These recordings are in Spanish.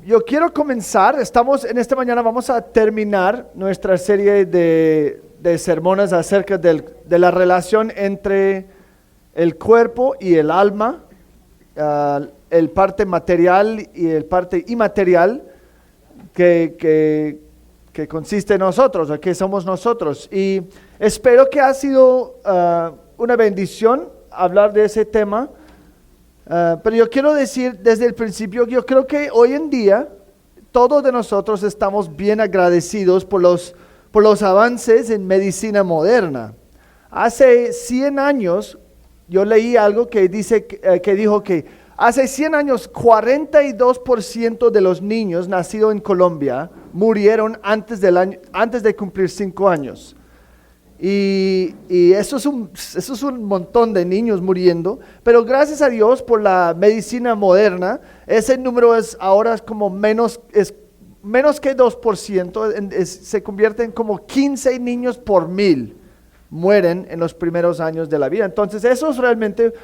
Yo quiero comenzar, en esta mañana vamos a terminar nuestra serie de sermones acerca de la relación entre el cuerpo y el alma, el parte material y el parte inmaterial que consiste en nosotros, o que somos nosotros. Y espero que ha sido una bendición hablar de ese tema. Pero yo quiero decir desde el principio, yo creo que hoy en día todos de nosotros estamos bien agradecidos por los avances en medicina moderna. Hace 100 años yo leí algo que dijo que hace 100 años 42% de los niños nacidos en Colombia murieron antes de cumplir 5 años. Y eso es un montón de niños muriendo, pero gracias a Dios por la medicina moderna, ese número ahora es como menos que 2%, se convierte en como 15 niños por 1000 mueren en los primeros años de la vida. Entonces eso es realmente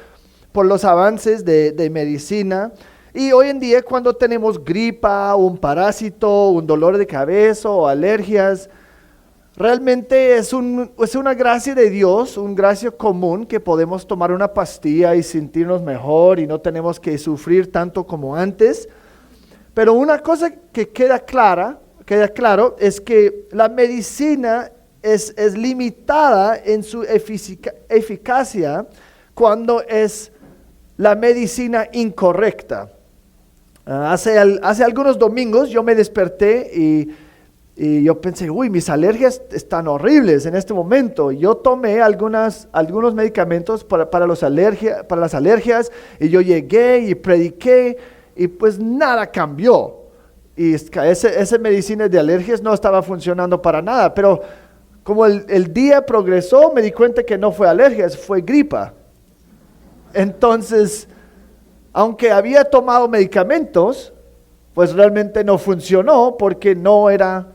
por los avances de medicina. Y hoy en día cuando tenemos gripa, un parásito, un dolor de cabeza o alergias, realmente es una gracia de Dios, una gracia común que podemos tomar una pastilla y sentirnos mejor y no tenemos que sufrir tanto como antes. Pero una cosa que queda claro es que la medicina es limitada en su eficacia cuando es la medicina incorrecta. Hace algunos domingos yo me desperté y yo pensé, mis alergias están horribles en este momento. Yo tomé algunos medicamentos para las alergias y yo llegué y prediqué y pues nada cambió. Y esa medicina de alergias no estaba funcionando para nada, pero como el día progresó me di cuenta que no fue alergias, fue gripa. Entonces, aunque había tomado medicamentos, pues realmente no funcionó porque no era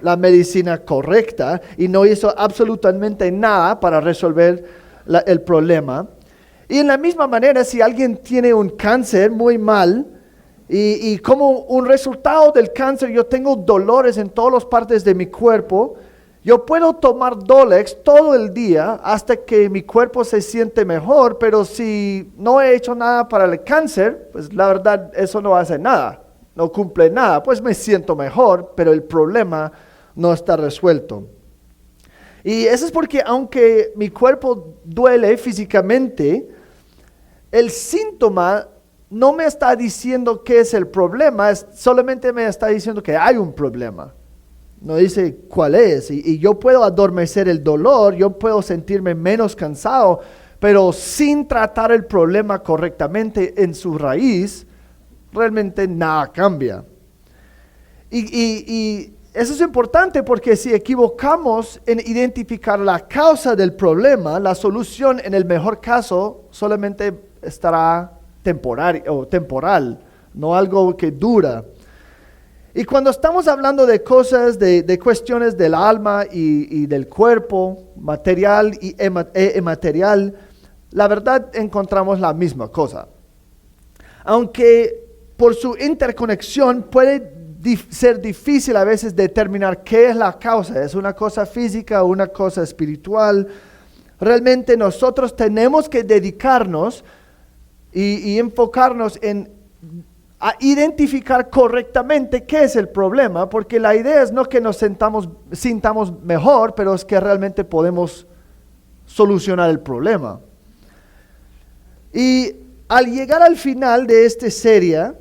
la medicina correcta y no hizo absolutamente nada para resolver el problema. Y en la misma manera, si alguien tiene un cáncer muy mal y como un resultado del cáncer yo tengo dolores en todas las partes de mi cuerpo, yo puedo tomar Dolex todo el día hasta que mi cuerpo se siente mejor, pero si no he hecho nada para el cáncer, pues la verdad eso no hace nada, no cumple nada, pues me siento mejor, pero el problema no está resuelto. Y eso es porque aunque mi cuerpo duele físicamente, el síntoma no me está diciendo qué es el problema, solamente me está diciendo que hay un problema. No dice cuál es. Y yo puedo adormecer el dolor, yo puedo sentirme menos cansado, pero sin tratar el problema correctamente en su raíz, realmente nada cambia. Y eso es importante porque si equivocamos en identificar la causa del problema, la solución en el mejor caso solamente estará temporal, no algo que dura. Y cuando estamos hablando de cosas, de cuestiones del alma y del cuerpo, material y inmaterial, la verdad encontramos la misma cosa. Aunque por su interconexión puede ser difícil a veces determinar qué es la causa, es una cosa física o una cosa espiritual. Realmente nosotros tenemos que dedicarnos y enfocarnos a identificar correctamente qué es el problema, porque la idea es no que nos sintamos mejor, pero es que realmente podemos solucionar el problema. Y al llegar al final de esta serie,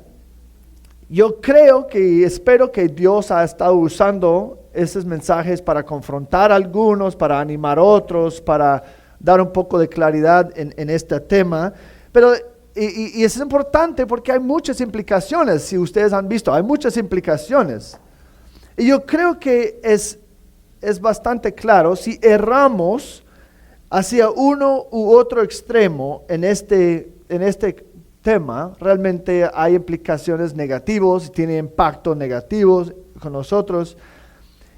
yo creo y espero que Dios ha estado usando esos mensajes para confrontar a algunos, para animar a otros, para dar un poco de claridad en este tema. Pero y es importante porque hay muchas implicaciones, si ustedes han visto, hay muchas implicaciones. Y yo creo que es bastante claro, si erramos hacia uno u otro extremo en este tema, realmente hay implicaciones negativas, tiene impactos negativos con nosotros.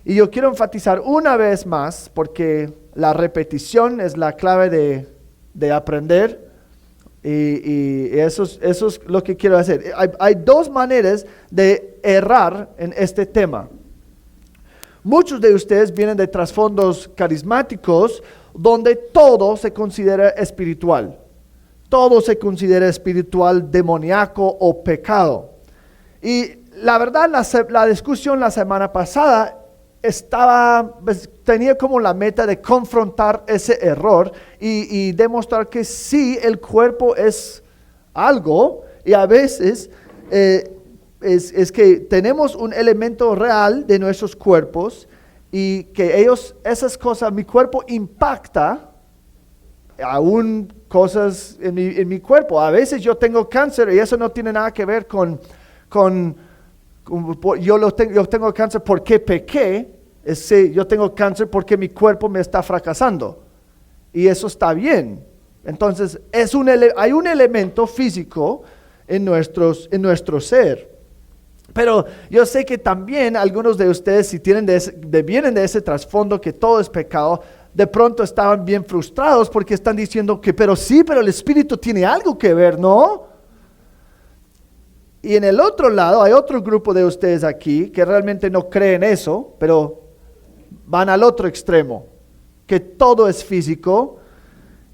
Y yo quiero enfatizar una vez más, porque la repetición es la clave de aprender. Y eso es lo que quiero hacer. Hay dos maneras de errar en este tema. Muchos de ustedes vienen de trasfondos carismáticos donde todo se considera espiritual. Todo se considera espiritual, demoníaco o pecado. Y la verdad, la discusión la semana pasada tenía como la meta de confrontar ese error y demostrar que sí, el cuerpo es algo y a veces es que tenemos un elemento real de nuestros cuerpos y que esas cosas, mi cuerpo impacta aún cosas en mi cuerpo. A veces yo tengo cáncer y eso no tiene nada que ver yo tengo cáncer porque pequé. Yo tengo cáncer porque mi cuerpo me está fracasando. Y eso está bien. Entonces, hay un elemento físico en nuestro ser. Pero yo sé que también algunos de ustedes, si vienen de ese trasfondo que todo es pecado, de pronto estaban bien frustrados porque están diciendo pero el espíritu tiene algo que ver, ¿no? Y en el otro lado hay otro grupo de ustedes aquí que realmente no creen eso, pero van al otro extremo, que todo es físico.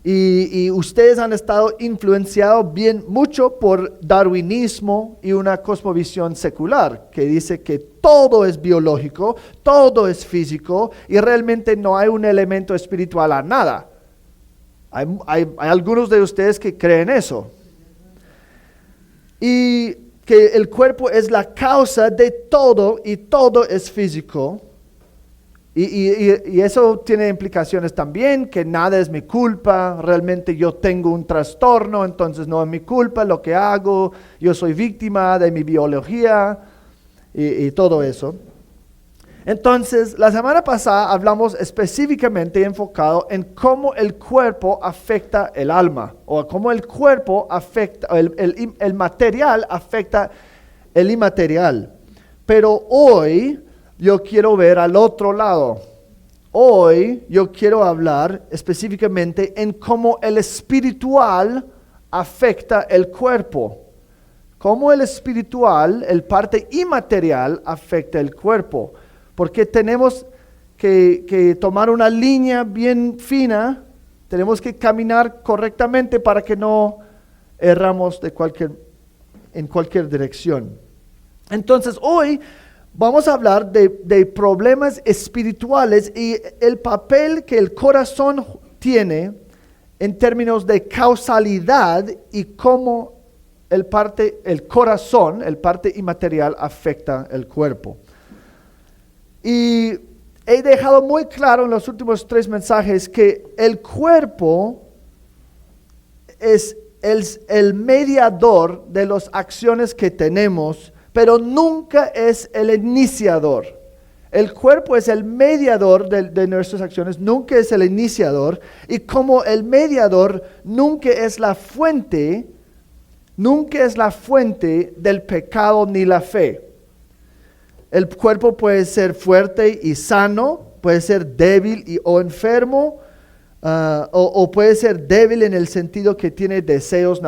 Y ustedes han estado influenciados mucho por darwinismo y una cosmovisión secular que dice que todo es biológico, todo es físico y realmente no hay un elemento espiritual a nada. Hay algunos de ustedes que creen eso. Y que el cuerpo es la causa de todo y todo es físico. Y eso tiene implicaciones también, que nada es mi culpa, realmente yo tengo un trastorno, entonces no es mi culpa lo que hago, yo soy víctima de mi biología y todo eso. Entonces, la semana pasada hablamos específicamente enfocado en cómo el cuerpo afecta el alma, o cómo el cuerpo afecta, el material afecta el inmaterial. Pero hoy yo quiero ver al otro lado. Hoy yo quiero hablar específicamente en cómo el espiritual afecta el cuerpo. Cómo el espiritual, el parte inmaterial, afecta el cuerpo. Porque tenemos que tomar una línea bien fina, tenemos que caminar correctamente para que no erramos en cualquier dirección. Entonces hoy vamos a hablar de problemas espirituales y el papel que el corazón tiene en términos de causalidad y cómo el corazón, el parte inmaterial, afecta el cuerpo. Y he dejado muy claro en los últimos 3 mensajes que el cuerpo es el mediador de las acciones que tenemos, pero nunca es el iniciador. El cuerpo es el mediador de nuestras acciones, nunca es el iniciador. Y como el mediador nunca es la fuente del pecado ni la fe. El cuerpo puede ser fuerte y sano, puede ser débil o enfermo, o puede ser débil en el sentido que tiene deseos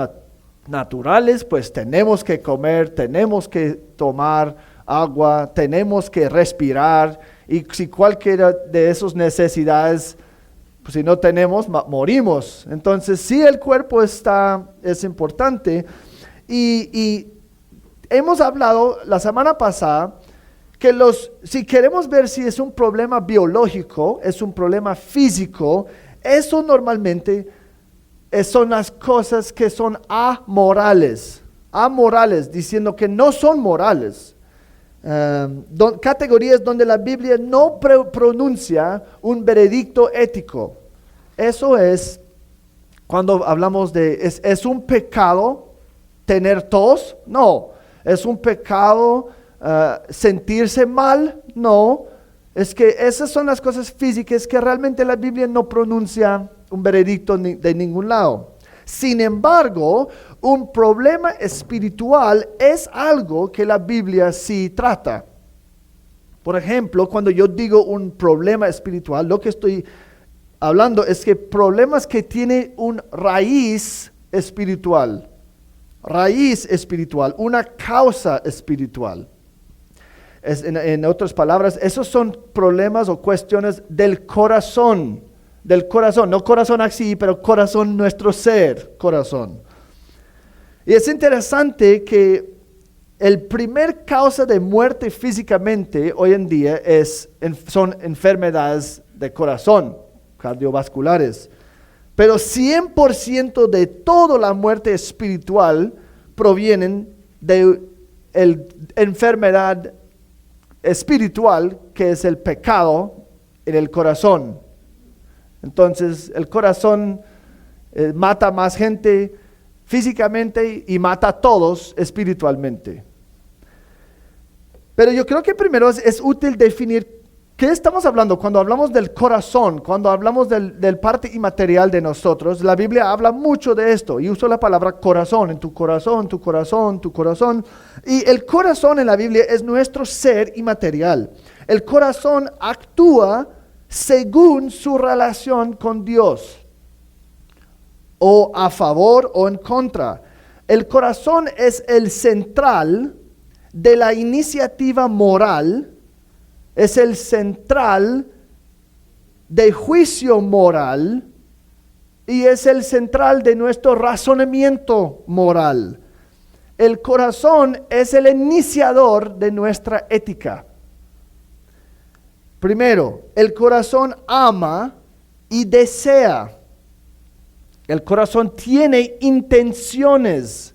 naturales, pues tenemos que comer, tenemos que tomar agua, tenemos que respirar, y si cualquiera de esas necesidades, pues si no tenemos, morimos. Entonces sí, el cuerpo es importante, y hemos hablado la semana pasada que si queremos ver si es un problema biológico, es un problema físico, eso normalmente son las cosas que son amorales, diciendo que no son morales. Categorías donde la Biblia no pronuncia un veredicto ético. Eso es cuando hablamos ¿es un pecado tener tos? No. ¿Es un pecado sentirse mal? No. Es que esas son las cosas físicas que realmente la Biblia no pronuncia un veredicto de ningún lado. Sin embargo, un problema espiritual es algo que la Biblia sí trata. Por ejemplo, cuando yo digo un problema espiritual, lo que estoy hablando es que problemas que tienen una raíz espiritual, raíz espiritual, una causa espiritual. En otras palabras, esos son problemas o cuestiones del corazón, no corazón así, pero corazón, nuestro ser, corazón. Y es interesante que el primer causa de muerte físicamente hoy en día son enfermedades de corazón, cardiovasculares. Pero 100% de toda la muerte espiritual provienen de la enfermedad espiritual, que es el pecado en el corazón. Entonces, el corazón mata más gente físicamente y mata a todos espiritualmente. Pero yo creo que primero es útil definir qué estamos hablando cuando hablamos del corazón, cuando hablamos del parte inmaterial de nosotros. La Biblia habla mucho de esto y usa la palabra corazón, en tu corazón, tu corazón, tu corazón. Y el corazón en la Biblia es nuestro ser inmaterial. El corazón actúa según su relación con Dios, o a favor o en contra. El corazón es el central de la iniciativa moral, es el central de juicio moral y es el central de nuestro razonamiento moral. El corazón es el iniciador de nuestra ética. Primero, el corazón ama y desea. El corazón tiene intenciones.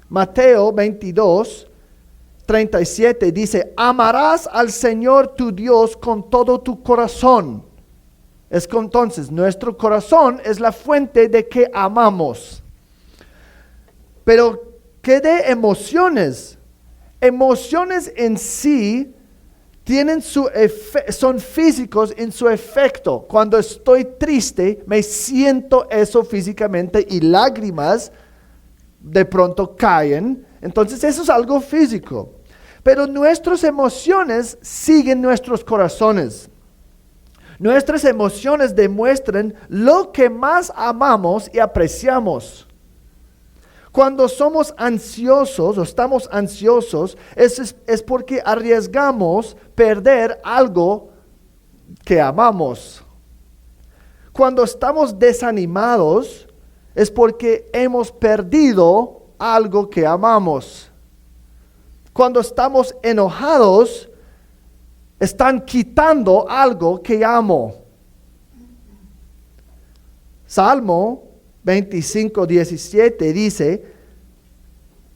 Mateo 22:37 dice: amarás al Señor tu Dios con todo tu corazón. Entonces, nuestro corazón es la fuente de que amamos. Pero, ¿qué de emociones? Emociones en sí son físicos en su efecto. Cuando estoy triste, me siento eso físicamente y lágrimas de pronto caen. Entonces eso es algo físico. Pero nuestras emociones siguen nuestros corazones. Nuestras emociones demuestran lo que más amamos y apreciamos. Cuando somos ansiosos o estamos ansiosos, es porque arriesgamos perder algo que amamos. Cuando estamos desanimados, es porque hemos perdido algo que amamos. Cuando estamos enojados, están quitando algo que amo. Salmo 25:17 dice: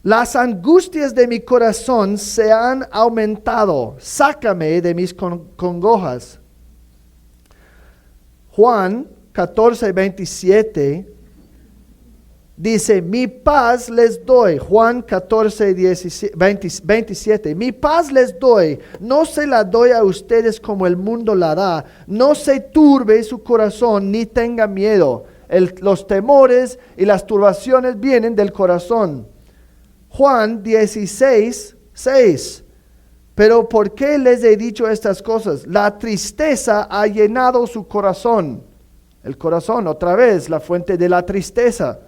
las angustias de mi corazón se han aumentado, sácame de mis congojas. Juan 14:27 dice: mi paz les doy. Juan 14:27, mi paz les doy, no se la doy a ustedes como el mundo la da. No se turbe su corazón ni tenga miedo. Los temores y las turbaciones vienen del corazón. Juan 16:6, pero ¿por qué les he dicho estas cosas? La tristeza ha llenado su corazón. El corazón, otra vez, la fuente de la tristeza.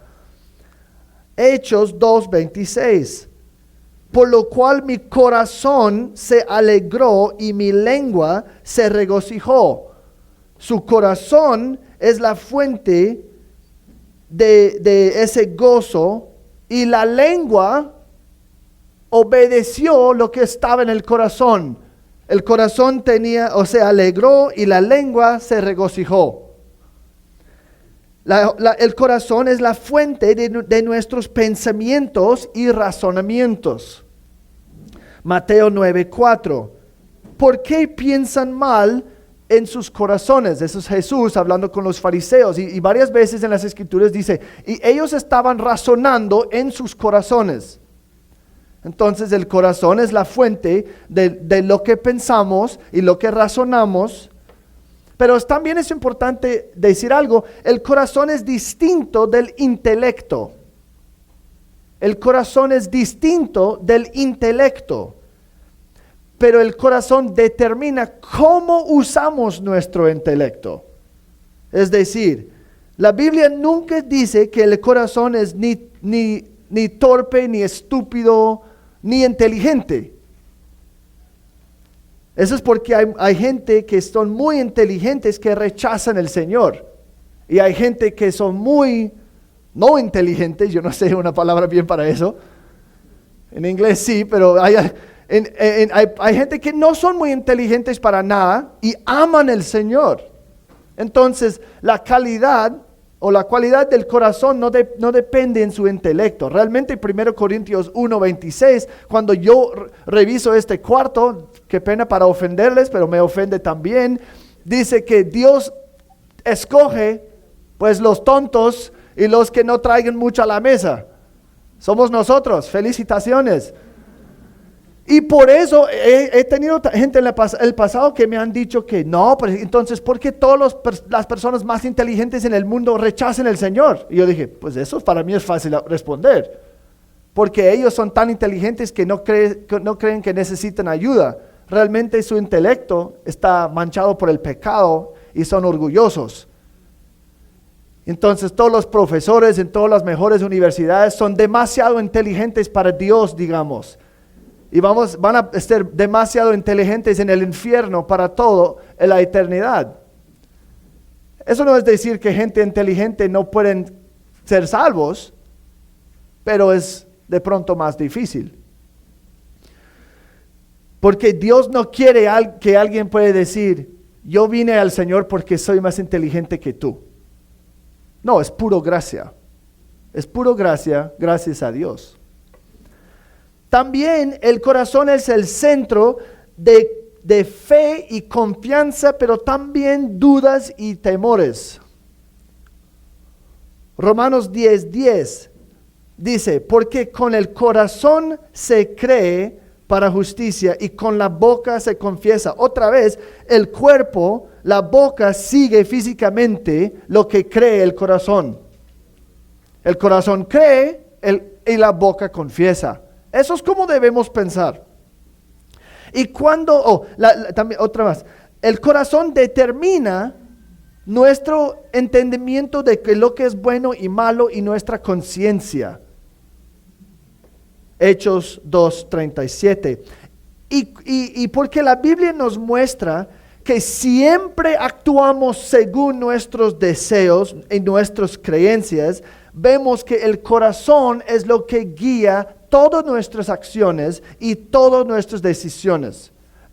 Hechos 2:26, por lo cual mi corazón se alegró y mi lengua se regocijó. Su corazón es la fuente de ese gozo, y la lengua obedeció lo que estaba en el corazón. El corazón se alegró y la lengua se regocijó. El corazón es la fuente de nuestros pensamientos y razonamientos. Mateo 9:4, ¿por qué piensan mal en sus corazones? Eso es Jesús hablando con los fariseos, y varias veces en las escrituras dice: y ellos estaban razonando en sus corazones. Entonces el corazón es la fuente de lo que pensamos y lo que razonamos. Pero también es importante decir algo: el corazón es distinto del intelecto. El corazón es distinto del intelecto. Pero el corazón determina cómo usamos nuestro intelecto. Es decir, La Biblia nunca dice que el corazón es ni torpe, ni estúpido, ni inteligente. Eso es porque hay gente que son muy inteligentes que rechazan al Señor. Y hay gente que son muy no inteligentes, yo no sé una palabra bien para eso. En inglés sí, pero hay gente que no son muy inteligentes para nada y aman al Señor. Entonces, la calidad o la cualidad del corazón no depende en su intelecto. Realmente 1 Corintios 1:26, cuando yo reviso este cuarto, qué pena para ofenderles, pero me ofende también, dice que Dios escoge pues los tontos y los que no traigan mucho a la mesa. Somos nosotros, felicitaciones. Y por eso he tenido gente en el pasado que me han dicho que no, pero entonces, ¿por qué todas las personas más inteligentes en el mundo rechazan al Señor? Y yo dije, pues eso para mí es fácil responder. Porque ellos son tan inteligentes que no creen que necesitan ayuda. Realmente su intelecto está manchado por el pecado y son orgullosos. Entonces todos los profesores en todas las mejores universidades son demasiado inteligentes para Dios, digamos. Y van a ser demasiado inteligentes en el infierno para todo en la eternidad. Eso no es decir que gente inteligente no pueden ser salvos, pero es de pronto más difícil. Porque Dios no quiere que alguien pueda decir, yo vine al Señor porque soy más inteligente que tú. No, es puro gracia. Es puro gracia, gracias a Dios. También el corazón es el centro de fe y confianza, pero también dudas y temores. Romanos 10:10 dice, porque con el corazón se cree para justicia y con la boca se confiesa. Otra vez, el cuerpo, la boca sigue físicamente lo que cree el corazón. El corazón cree y la boca confiesa. Eso es como debemos pensar. Y también otra más, el corazón determina nuestro entendimiento de lo que es bueno y malo y nuestra conciencia. Hechos 2:37. Y porque la Biblia nos muestra que siempre actuamos según nuestros deseos y nuestras creencias, vemos que el corazón es lo que guía todas nuestras acciones y todas nuestras decisiones.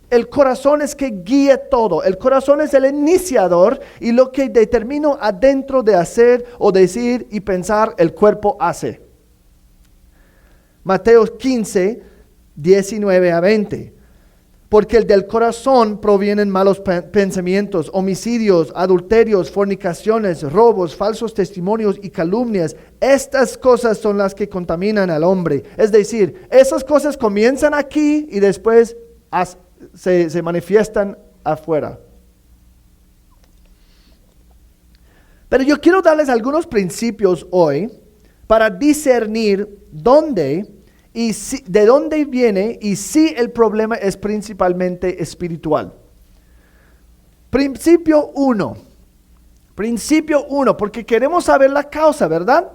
El corazón es que guía todo. El corazón es el iniciador y lo que determina adentro de hacer o decir y pensar, el cuerpo hace. Mateo 15, 19-20. Porque del corazón provienen malos pensamientos, homicidios, adulterios, fornicaciones, robos, falsos testimonios y calumnias. Estas cosas son las que contaminan al hombre. Es decir, esas cosas comienzan aquí y después se manifiestan afuera. Pero yo quiero darles algunos principios hoy para discernir dónde y de dónde viene y si el problema es principalmente espiritual. Principio 1, porque queremos saber la causa, ¿verdad?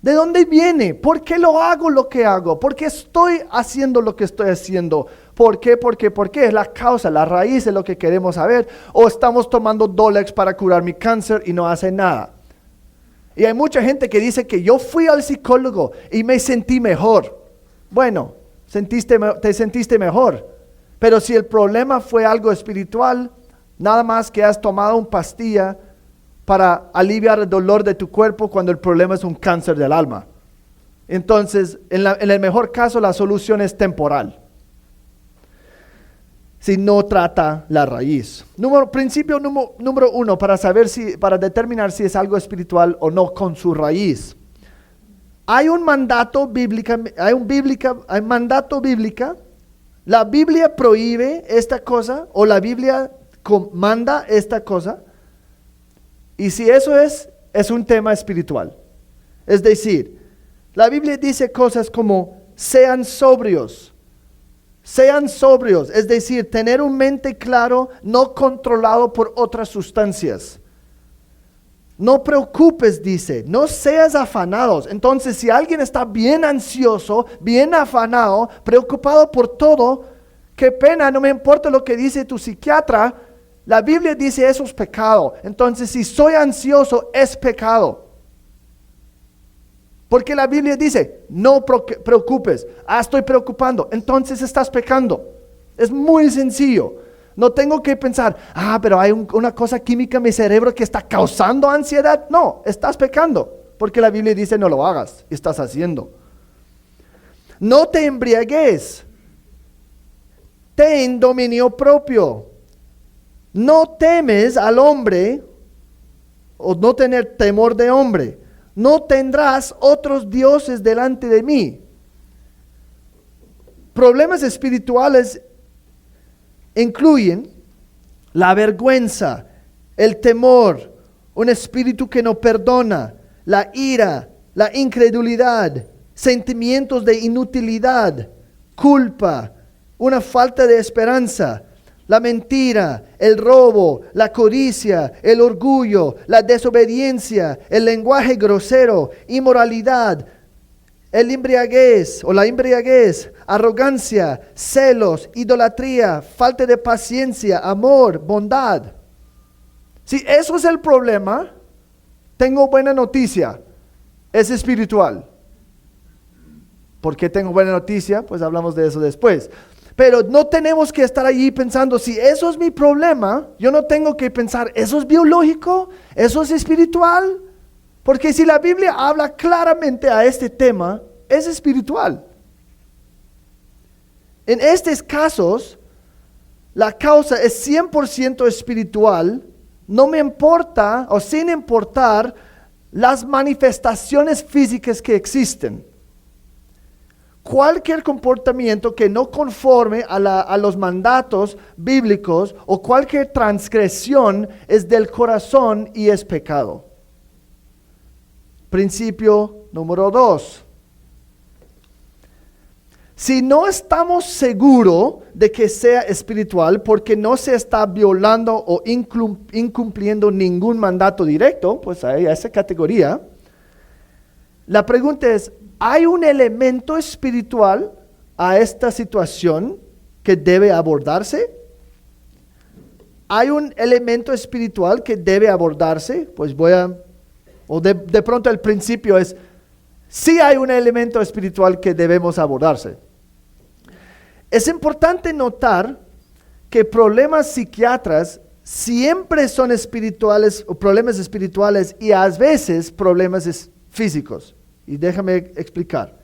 ¿De dónde viene? ¿Por qué lo hago lo que hago? ¿Por qué estoy haciendo lo que estoy haciendo? ¿Por qué? Es la causa, la raíz de lo que queremos saber. O estamos tomando Dolex para curar mi cáncer y no hace nada. Y hay mucha gente que dice que yo fui al psicólogo y me sentí mejor. Bueno, te sentiste mejor. Pero si el problema fue algo espiritual, nada más que has tomado una pastilla para aliviar el dolor de tu cuerpo cuando el problema es un cáncer del alma. Entonces, en el mejor caso, la solución es temporal. Si no trata la raíz. Principio número 1 para determinar si es algo espiritual o no con su raíz. Hay un mandato bíblico. La Biblia prohíbe esta cosa o la Biblia manda esta cosa. Y si eso es un tema espiritual. Es decir, la Biblia dice cosas como sean sobrios, es decir, tener un mente claro, no controlado por otras sustancias. No preocupes, dice, no seas afanados. Entonces, si alguien está bien ansioso, bien afanado, preocupado por todo, qué pena, no me importa lo que dice tu psiquiatra. La Biblia dice eso es pecado. Entonces, si soy ansioso, es pecado. Porque la Biblia dice, no preocupes. Estoy preocupando. Entonces estás pecando. Es muy sencillo. No tengo que pensar, pero hay una cosa química en mi cerebro que está causando ansiedad. No, estás pecando. Porque la Biblia dice no lo hagas. Y estás haciendo. No te embriagues. Ten dominio propio. No temes al hombre o no tener temor de hombre. No tendrás otros dioses delante de mí. Problemas espirituales incluyen la vergüenza, el temor, un espíritu que no perdona, la ira, la incredulidad, sentimientos de inutilidad, culpa, una falta de esperanza, la mentira, el robo, la codicia, el orgullo, la desobediencia, el lenguaje grosero, inmoralidad, la embriaguez, arrogancia, celos, idolatría, falta de paciencia, amor, bondad. Si eso es el problema, tengo buena noticia, es espiritual. ¿Por qué tengo buena noticia? Pues hablamos de eso después. Pero no tenemos que estar allí pensando, si eso es mi problema, yo no tengo que pensar, ¿eso es biológico? ¿Eso es espiritual? Porque si la Biblia habla claramente a este tema, es espiritual. En estos casos, la causa es 100% espiritual, no me importa o sin importar las manifestaciones físicas que existen. Cualquier comportamiento que no conforme a los mandatos bíblicos o cualquier transgresión es del corazón y es pecado. Principio número 2. Si no estamos seguros de que sea espiritual porque no se está violando o incumpliendo ningún mandato directo, pues hay esa categoría. La pregunta es, ¿hay un elemento espiritual a esta situación que debe abordarse? ¿Hay un elemento espiritual que debe abordarse? Pues de pronto el principio es, sí hay un elemento espiritual que debemos abordarse. Es importante notar que problemas psiquiátricos siempre son espirituales o problemas espirituales y a veces problemas físicos. Y déjame explicar.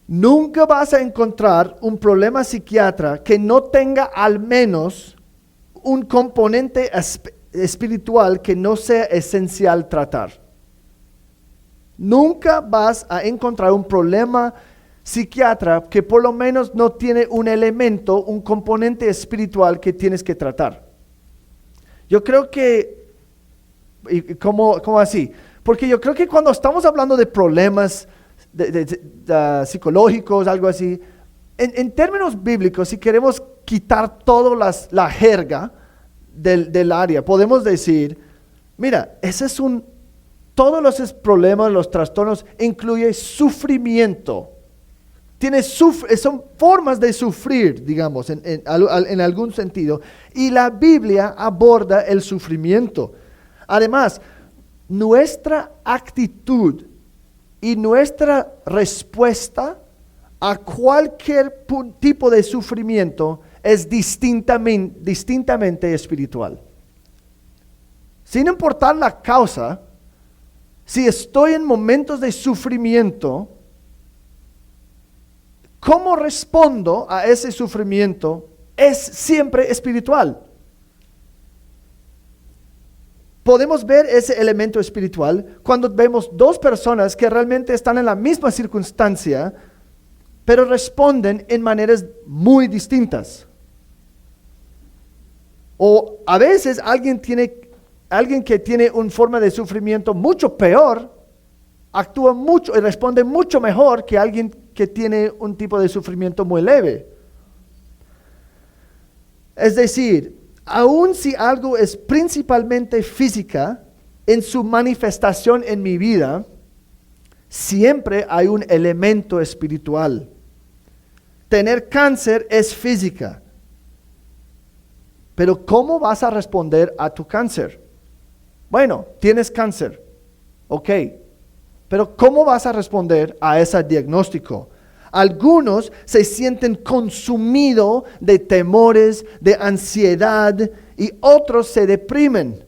Nunca vas a encontrar un problema psiquiátrico que no tenga al menos un componente espiritual que no sea esencial tratar. Nunca vas a encontrar un problema psiquiátrico que por lo menos no tiene un elemento, un componente espiritual que tienes que tratar. Yo creo que, ¿cómo así? Porque yo creo que cuando estamos hablando de problemas psicológicos, algo así, en términos bíblicos, si queremos quitar toda la jerga del área, podemos decir, mira, todos los problemas, los trastornos, incluye sufrimiento. Son formas de sufrir, digamos, en algún sentido. Y la Biblia aborda el sufrimiento. Además, nuestra actitud y nuestra respuesta a cualquier tipo de sufrimiento es distintamente espiritual. Sin importar la causa, si estoy en momentos de sufrimiento, ¿cómo respondo a ese sufrimiento? Es siempre espiritual. Podemos ver ese elemento espiritual cuando vemos dos personas que realmente están en la misma circunstancia, pero responden en maneras muy distintas. O a veces alguien que tiene una forma de sufrimiento mucho peor, actúa mucho y responde mucho mejor que alguien que tiene un tipo de sufrimiento muy leve. Es decir, aun si algo es principalmente física, en su manifestación en mi vida, siempre hay un elemento espiritual. Tener cáncer es física. Pero ¿cómo vas a responder a tu cáncer? Bueno, tienes cáncer. Ok. Pero ¿cómo vas a responder a ese diagnóstico? Algunos se sienten consumidos de temores, de ansiedad, y otros se deprimen.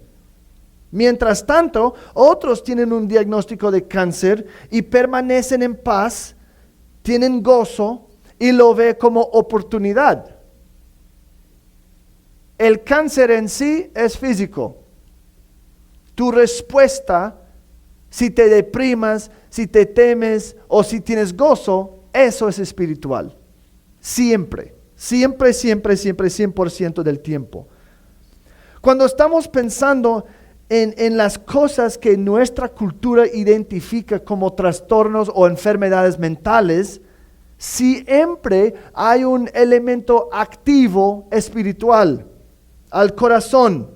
Mientras tanto, otros tienen un diagnóstico de cáncer y permanecen en paz, tienen gozo y lo ven como oportunidad. El cáncer en sí es físico. Tu respuesta, si te deprimas, si te temes o si tienes gozo, eso es espiritual. Siempre, siempre, siempre, siempre, 100% del tiempo. Cuando estamos pensando en las cosas que nuestra cultura identifica como trastornos o enfermedades mentales, siempre hay un elemento activo espiritual al corazón.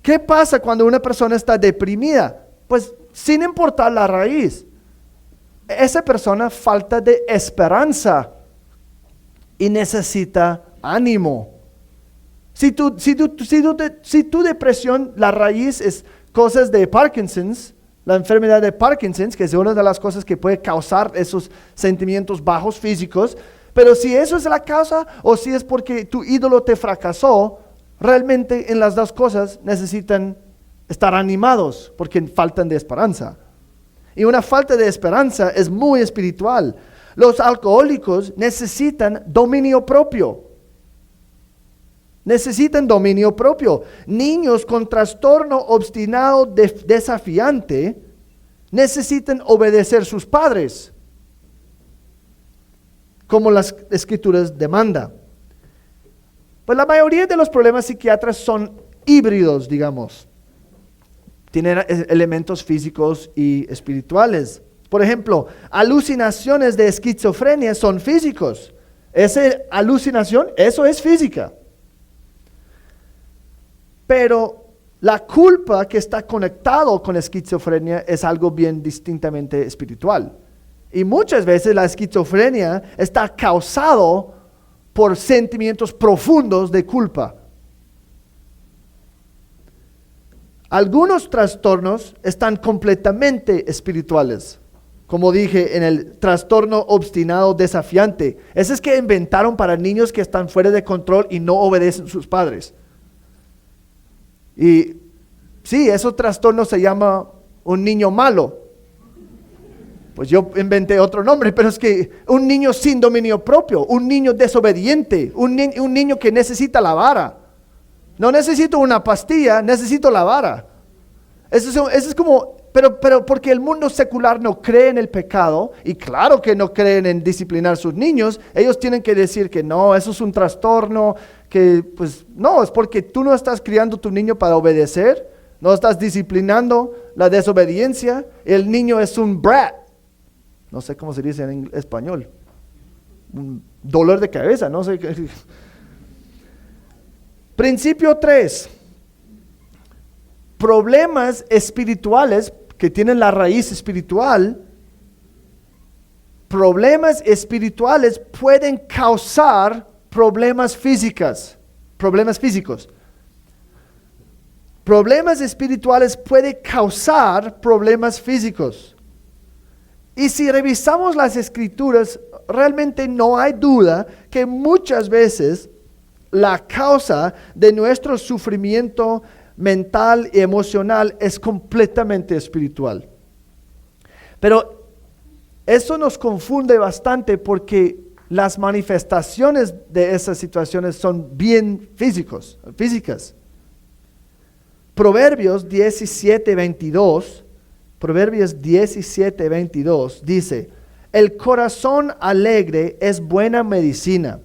¿Qué pasa cuando una persona está deprimida? Pues sin importar la raíz, esa persona falta de esperanza y necesita ánimo. Si tu depresión, la raíz es cosas de Parkinson's, la enfermedad de Parkinson's, que es una de las cosas que puede causar esos sentimientos bajos físicos, pero si eso es la causa o si es porque tu ídolo te fracasó, realmente en las dos cosas necesitan estar animados porque faltan de esperanza. Y una falta de esperanza es muy espiritual. Los alcohólicos necesitan dominio propio. Necesitan dominio propio. Niños con trastorno obstinado desafiante necesitan obedecer a sus padres, como las escrituras demandan. Pues la mayoría de los problemas psiquiátricos son híbridos, digamos. Tienen elementos físicos y espirituales. Por ejemplo, alucinaciones de esquizofrenia son físicos. Esa alucinación, eso es física. Pero la culpa que está conectado con esquizofrenia es algo bien distintamente espiritual. Y muchas veces la esquizofrenia está causado por sentimientos profundos de culpa. Algunos trastornos están completamente espirituales. Como dije, en el trastorno obstinado desafiante. Ese es que inventaron para niños que están fuera de control y no obedecen a sus padres. Y sí, ese trastorno se llama un niño malo. Pues yo inventé otro nombre, pero es que un niño sin dominio propio, un niño desobediente, un niño que necesita la vara. No necesito una pastilla, necesito la vara. Eso es como, pero porque el mundo secular no cree en el pecado, y claro que no creen en disciplinar a sus niños, ellos tienen que decir que no, eso es un trastorno, que pues no, es porque tú no estás criando a tu niño para obedecer, no estás disciplinando la desobediencia, el niño es un brat. No sé cómo se dice en español. Un dolor de cabeza, no sé. Principio 3. Problemas espirituales que tienen la raíz espiritual. Problemas espirituales pueden causar problemas físicos. Problemas espirituales pueden causar problemas físicos. Y si revisamos las escrituras, realmente no hay duda que muchas veces la causa de nuestro sufrimiento mental y emocional es completamente espiritual. Pero eso nos confunde bastante porque las manifestaciones de esas situaciones son bien físicas. Proverbios 17:22 dice: el corazón alegre es buena medicina,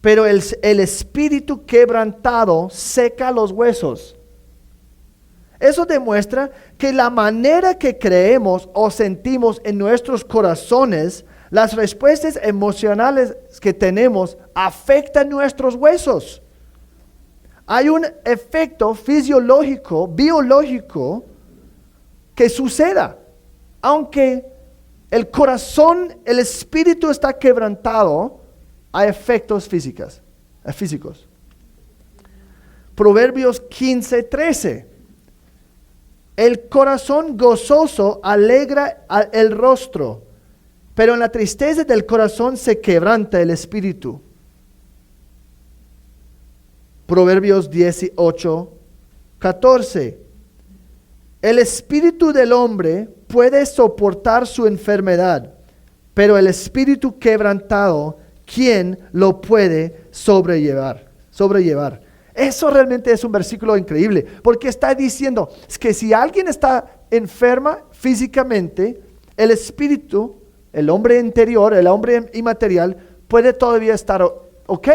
pero el espíritu quebrantado seca los huesos. Eso demuestra que la manera que creemos o sentimos en nuestros corazones, las respuestas emocionales que tenemos afectan nuestros huesos. Hay un efecto fisiológico, biológico, que suceda. Aunque el corazón, el espíritu está quebrantado, hay efectos físicos. Proverbios 15:13. El corazón gozoso alegra el rostro, pero en la tristeza del corazón se quebranta el espíritu. Proverbios 18:14. El espíritu del hombre puede soportar su enfermedad, pero el espíritu quebrantado, ¿quién lo puede sobrellevar? Eso realmente es un versículo increíble, porque está diciendo que si alguien está enferma físicamente, el espíritu, el hombre interior, el hombre inmaterial, puede todavía estar ok,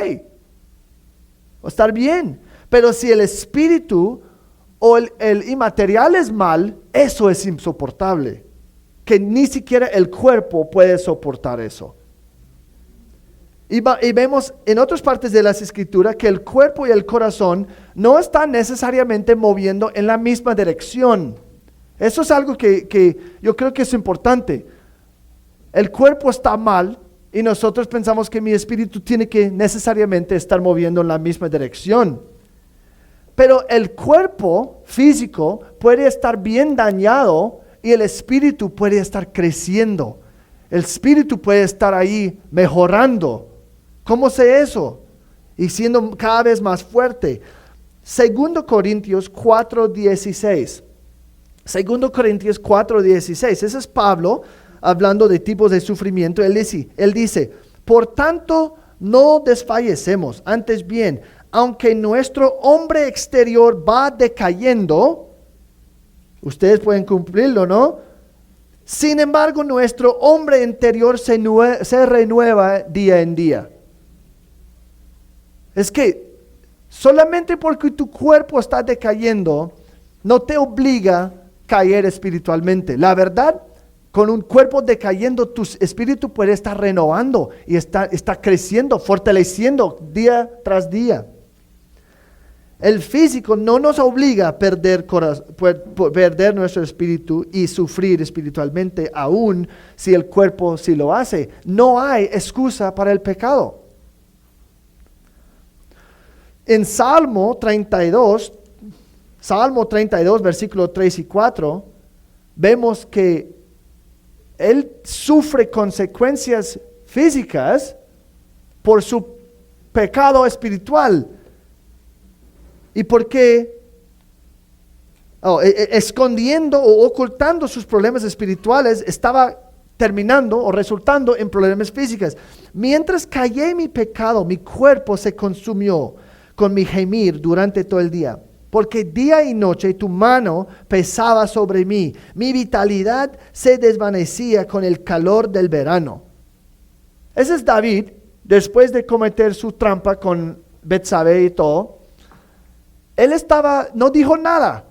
o estar bien. Pero si el espíritu o el inmaterial es mal, eso es insoportable, que ni siquiera el cuerpo puede soportar eso. Y vemos en otras partes de las escrituras que el cuerpo y el corazón no están necesariamente moviendo en la misma dirección. Eso es algo que yo creo que es importante. El cuerpo está mal y nosotros pensamos que mi espíritu tiene que necesariamente estar moviendo en la misma dirección. Pero el cuerpo físico puede estar bien dañado y el espíritu puede estar creciendo. El espíritu puede estar ahí mejorando. ¿Cómo sé eso? Y siendo cada vez más fuerte. 2 Corintios 4:16. 2 Corintios 4:16. Ese es Pablo hablando de tipos de sufrimiento. Él dice, por tanto no desfallecemos, antes bien, aunque nuestro hombre exterior va decayendo, ustedes pueden cumplirlo, ¿no? Sin embargo, nuestro hombre interior se renueva día en día. Es que solamente porque tu cuerpo está decayendo, no te obliga a caer espiritualmente. La verdad, con un cuerpo decayendo, tu espíritu puede estar renovando y está creciendo, fortaleciendo día tras día. El físico no nos obliga a perder nuestro espíritu y sufrir espiritualmente, aun si el cuerpo sí lo hace. No hay excusa para el pecado. En Salmo 32, versículos 3 y 4, vemos que él sufre consecuencias físicas por su pecado espiritual. ¿Y por qué? Escondiendo o ocultando sus problemas espirituales, estaba terminando o resultando en problemas físicos. Mientras callé mi pecado, mi cuerpo se consumió con mi gemir durante todo el día, porque día y noche tu mano pesaba sobre mí, mi vitalidad se desvanecía con el calor del verano. Ese es David, después de cometer su trampa con Betsabé y todo. Él no dijo nada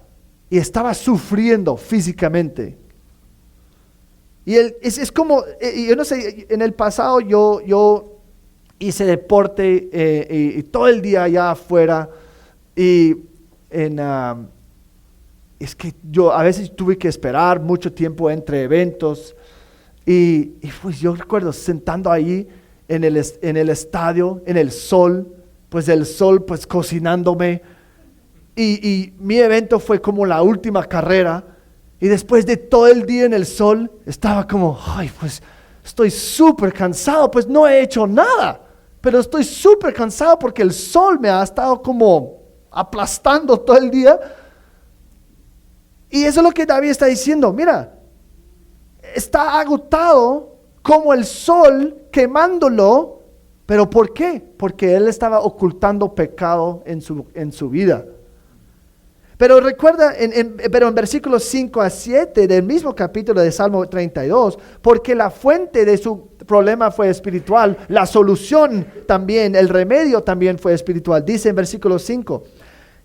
y estaba sufriendo físicamente. Y es como, yo no sé, en el pasado yo hice deporte y todo el día allá afuera y es que yo a veces tuve que esperar mucho tiempo entre eventos y pues yo recuerdo sentando ahí en el estadio, en el sol, pues el sol pues cocinándome y mi evento fue como la última carrera y después de todo el día en el sol estaba como, ay pues estoy súper cansado, pues no he hecho nada. Pero estoy súper cansado porque el sol me ha estado como aplastando todo el día. Y eso es lo que David está diciendo. Mira, está agotado como el sol quemándolo. ¿Pero por qué? Porque él estaba ocultando pecado en su vida. Pero recuerda, pero en versículos 5 a 7 del mismo capítulo de Salmo 32, porque la fuente de su problema fue espiritual, la solución también, el remedio también fue espiritual. Dice en versículo 5,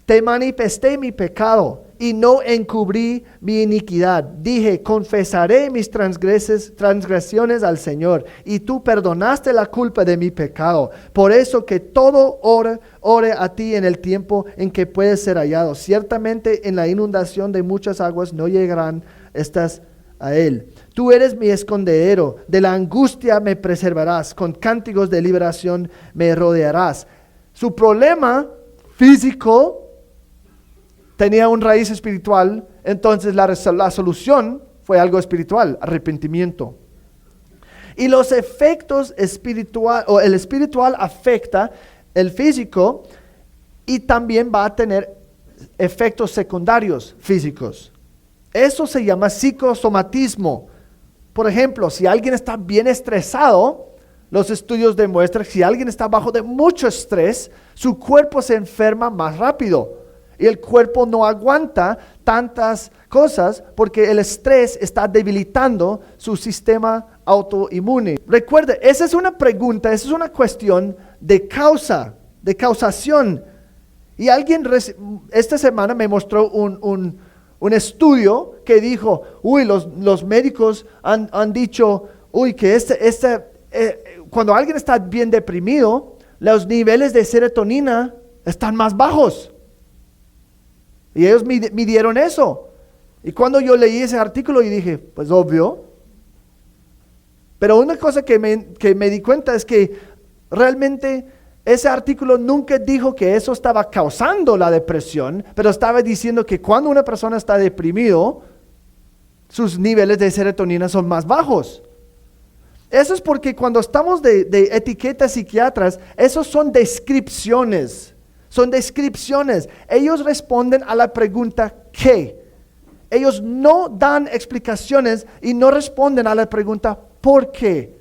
te manifesté mi pecado y no encubrí mi iniquidad. Dije, confesaré mis transgresiones al Señor, y tú perdonaste la culpa de mi pecado. Por eso que todo ore a ti en el tiempo en que puedes ser hallado. Ciertamente en la inundación de muchas aguas no llegarán estás a Él. Tú eres mi escondedero, de la angustia me preservarás, con cánticos de liberación me rodearás. Su problema físico tenía una raíz espiritual, entonces la solución fue algo espiritual, arrepentimiento. Y los efectos espirituales, o el espiritual afecta el físico y también va a tener efectos secundarios físicos. Eso se llama psicosomatismo. Por ejemplo, si alguien está bien estresado, los estudios demuestran que si alguien está bajo de mucho estrés, su cuerpo se enferma más rápido. Y el cuerpo no aguanta tantas cosas porque el estrés está debilitando su sistema autoinmune. Recuerde, esa es una pregunta, esa es una cuestión de causa, de causación. Y alguien esta semana me mostró un estudio que dijo, los médicos han dicho, que cuando alguien está bien deprimido, los niveles de serotonina están más bajos. Y ellos midieron eso. Y cuando yo leí ese artículo y dije, pues obvio. Pero una cosa que me di cuenta es que realmente ese artículo nunca dijo que eso estaba causando la depresión, pero estaba diciendo que cuando una persona está deprimido, sus niveles de serotonina son más bajos. Eso es porque cuando estamos de etiquetas psiquiatras, esos son descripciones. Son descripciones. Ellos responden a la pregunta ¿qué? Ellos no dan explicaciones y no responden a la pregunta ¿por qué?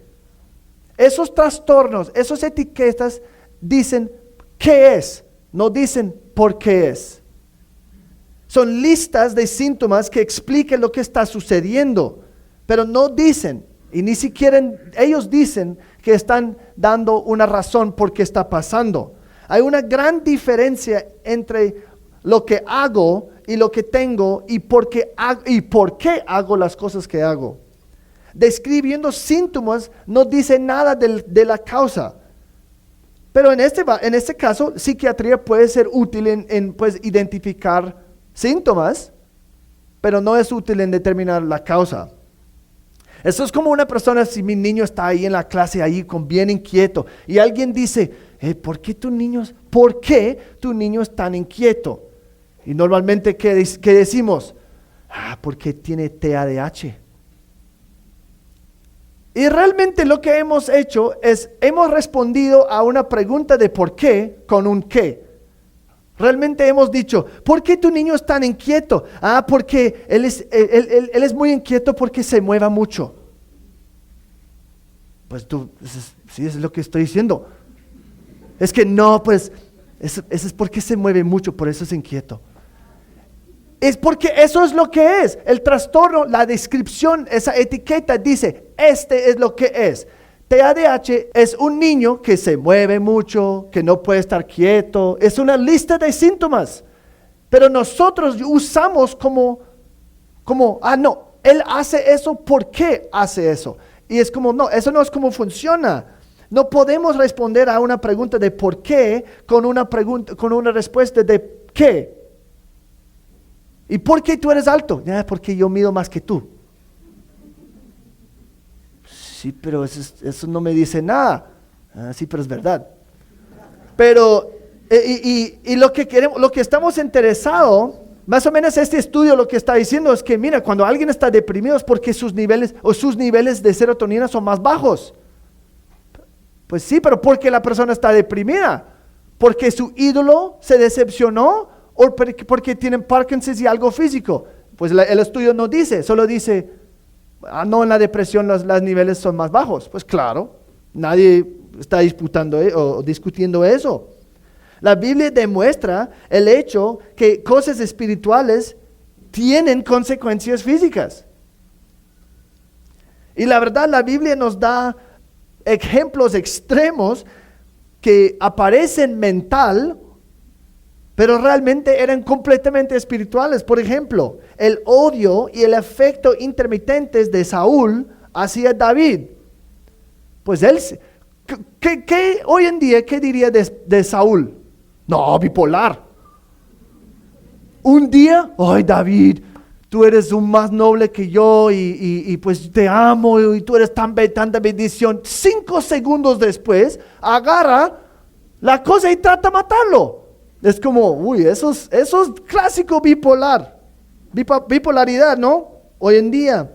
Esos trastornos, esas etiquetas dicen ¿qué es? No dicen ¿por qué es? Son listas de síntomas que expliquen lo que está sucediendo, pero no dicen, y ni siquiera ellos dicen que están dando una razón por qué está pasando. Hay una gran diferencia entre lo que hago y lo que tengo y por qué hago las cosas que hago. Describiendo síntomas no dice nada de la causa. Pero en este caso, psiquiatría puede ser útil en identificar síntomas, pero no es útil en determinar la causa. Eso es como una persona, si mi niño está ahí en la clase, ahí bien inquieto, y alguien dice, ¿por qué tu niño es tan inquieto? Y normalmente, ¿qué decimos? Porque tiene TDAH. Y realmente lo que hemos hecho es, hemos respondido a una pregunta de por qué con un qué. Realmente hemos dicho, ¿por qué tu niño es tan inquieto? Porque él es muy inquieto porque se mueva mucho. Pues sí, eso es lo que estoy diciendo. Es que no, pues, eso es porque se mueve mucho, por eso es inquieto. Es porque eso es lo que es. El trastorno, la descripción, esa etiqueta dice, este es lo que es. TDAH es un niño que se mueve mucho, que no puede estar quieto. Es una lista de síntomas. Pero nosotros usamos como, no, él hace eso, ¿por qué hace eso? Y es como, no, eso no es como funciona. No podemos responder a una pregunta de por qué con una respuesta de qué. ¿Y por qué tú eres alto? Porque yo mido más que tú. Sí, pero eso no me dice nada. Sí, pero es verdad. Pero, y lo que queremos, lo que estamos interesados, más o menos este estudio lo que está diciendo es que, mira, cuando alguien está deprimido es porque sus niveles de serotonina son más bajos. Pues sí, pero ¿por qué la persona está deprimida? ¿Porque su ídolo se decepcionó? ¿O porque tienen Parkinson y algo físico? Pues el estudio no dice, solo dice, no, en la depresión los niveles son más bajos. Pues claro, nadie está disputando o discutiendo eso. La Biblia demuestra el hecho que cosas espirituales tienen consecuencias físicas. Y la verdad, la Biblia nos da ejemplos extremos que aparecen mental, pero realmente eran completamente espirituales. Por ejemplo, el odio y el afecto intermitentes de Saúl hacia David. Pues él, ¿qué hoy en día, qué diría de Saúl? No, bipolar. Un día, ay David, tú eres un más noble que yo y pues te amo y tú eres tanta bendición. 5 segundos después, agarra la cosa y trata de matarlo. Es como, eso es clásico bipolaridad, ¿no? Hoy en día.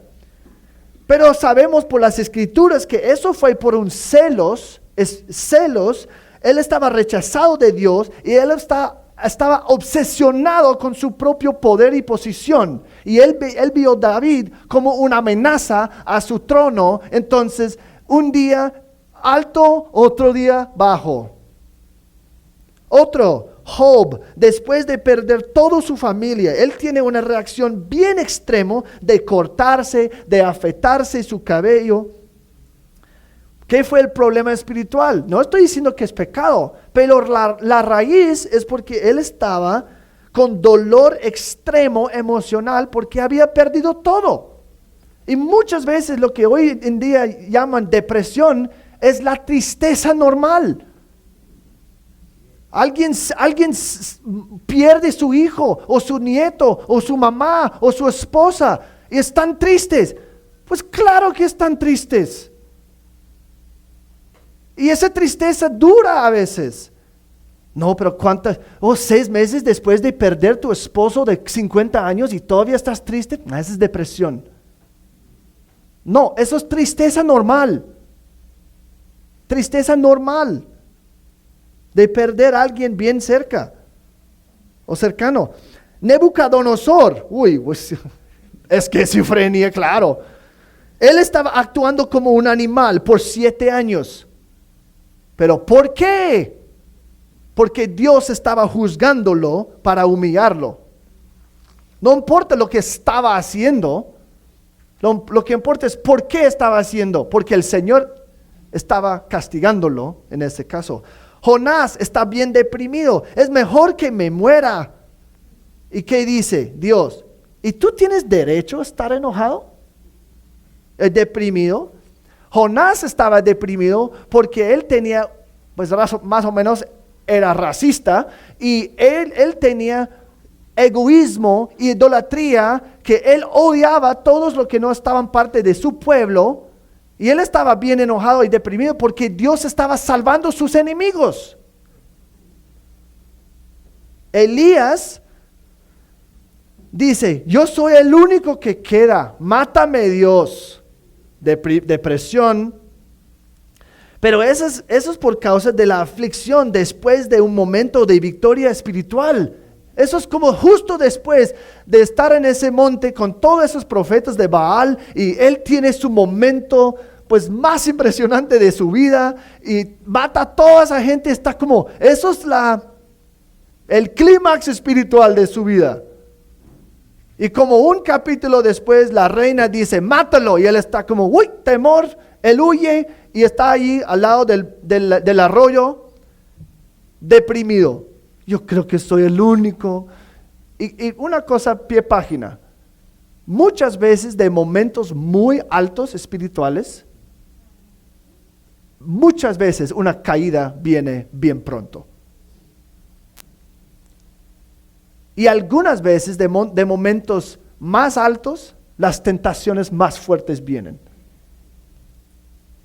Pero sabemos por las escrituras que eso fue por un celos. Él estaba rechazado de Dios y él estaba obsesionado con su propio poder y posición. Y él vio a David como una amenaza a su trono. Entonces, un día alto, otro día bajo. Otro, Job, después de perder toda su familia, él tiene una reacción bien extrema de cortarse, de afeitarse su cabello. ¿Qué fue el problema espiritual? No estoy diciendo que es pecado, pero la raíz es porque él estaba con dolor extremo emocional porque había perdido todo. Y muchas veces lo que hoy en día llaman depresión es la tristeza normal. Alguien pierde su hijo o su nieto o su mamá o su esposa y están tristes. Pues claro que están tristes. Y esa tristeza dura a veces. No, pero 6 meses después de perder tu esposo de 50 años y todavía estás triste. Esa es depresión. No, eso es tristeza normal. Tristeza normal. De perder a alguien bien cerca o cercano. Nebuchadnezzar, pues, esquizofrenia, claro. Él estaba actuando como un animal por 7 años. ¿Pero por qué? Porque Dios estaba juzgándolo para humillarlo. No importa lo que estaba haciendo, lo que importa es por qué estaba haciendo, porque el Señor estaba castigándolo en ese caso. Jonás está bien deprimido, es mejor que me muera. ¿Y qué dice Dios? ¿Y tú tienes derecho a estar enojado? ¿Deprimido? Jonás estaba deprimido porque él tenía, pues más o menos era racista y él tenía egoísmo y idolatría, que él odiaba a todos los que no estaban parte de su pueblo. Y él estaba bien enojado y deprimido porque Dios estaba salvando a sus enemigos. Elías dice, yo soy el único que queda, mátame Dios. Depresión. Pero eso es por causa de la aflicción después de un momento de victoria espiritual. Eso es como justo después de estar en ese monte con todos esos profetas de Baal y él tiene su momento pues más impresionante de su vida y mata a toda esa gente. Está como, eso es el clímax espiritual de su vida. Y como un capítulo después la reina dice, mátalo, y él está como, uy, temor, él huye y está ahí al lado del arroyo deprimido. Yo creo que soy el único. Y una cosa, pie página. Muchas veces de momentos muy altos espirituales, muchas veces una caída viene bien pronto. Y algunas veces de momentos más altos, las tentaciones más fuertes vienen.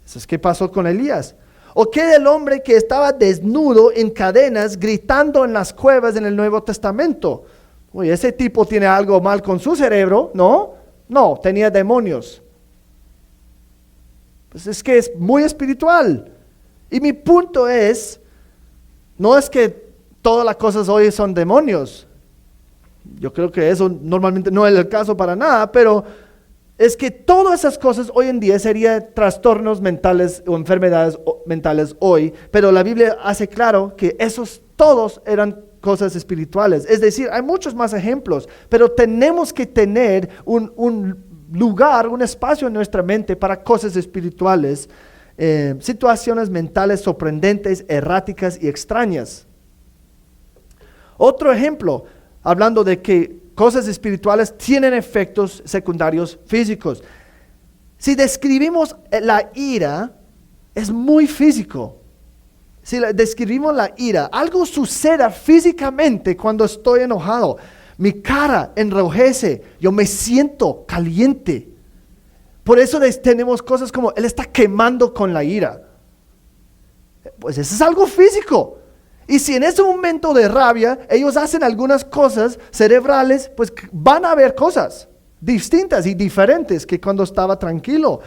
Eso es qué pasó con Elías. ¿O qué del hombre que estaba desnudo en cadenas gritando en las cuevas en el Nuevo Testamento? Uy, ese tipo tiene algo mal con su cerebro, ¿no? No, tenía demonios. Pues es que es muy espiritual. Y mi punto es, no es que todas las cosas hoy son demonios. Yo creo que eso normalmente no es el caso para nada, pero es que todas esas cosas hoy en día serían trastornos mentales o enfermedades mentales hoy, pero la Biblia hace claro que esos todos eran cosas espirituales. Es decir, hay muchos más ejemplos, pero tenemos que tener un lugar, un espacio en nuestra mente para cosas espirituales, situaciones mentales sorprendentes, erráticas y extrañas. Otro ejemplo, hablando de que cosas espirituales tienen efectos secundarios físicos. Si describimos la ira, es muy físico. Si describimos la ira, algo suceda físicamente cuando estoy enojado. Mi cara enrojece, yo me siento caliente. Por eso tenemos cosas como, él está quemando con la ira. Pues eso es algo físico. Y si en ese momento de rabia ellos hacen algunas cosas cerebrales, pues van a haber cosas distintas y diferentes que cuando estaba tranquilo.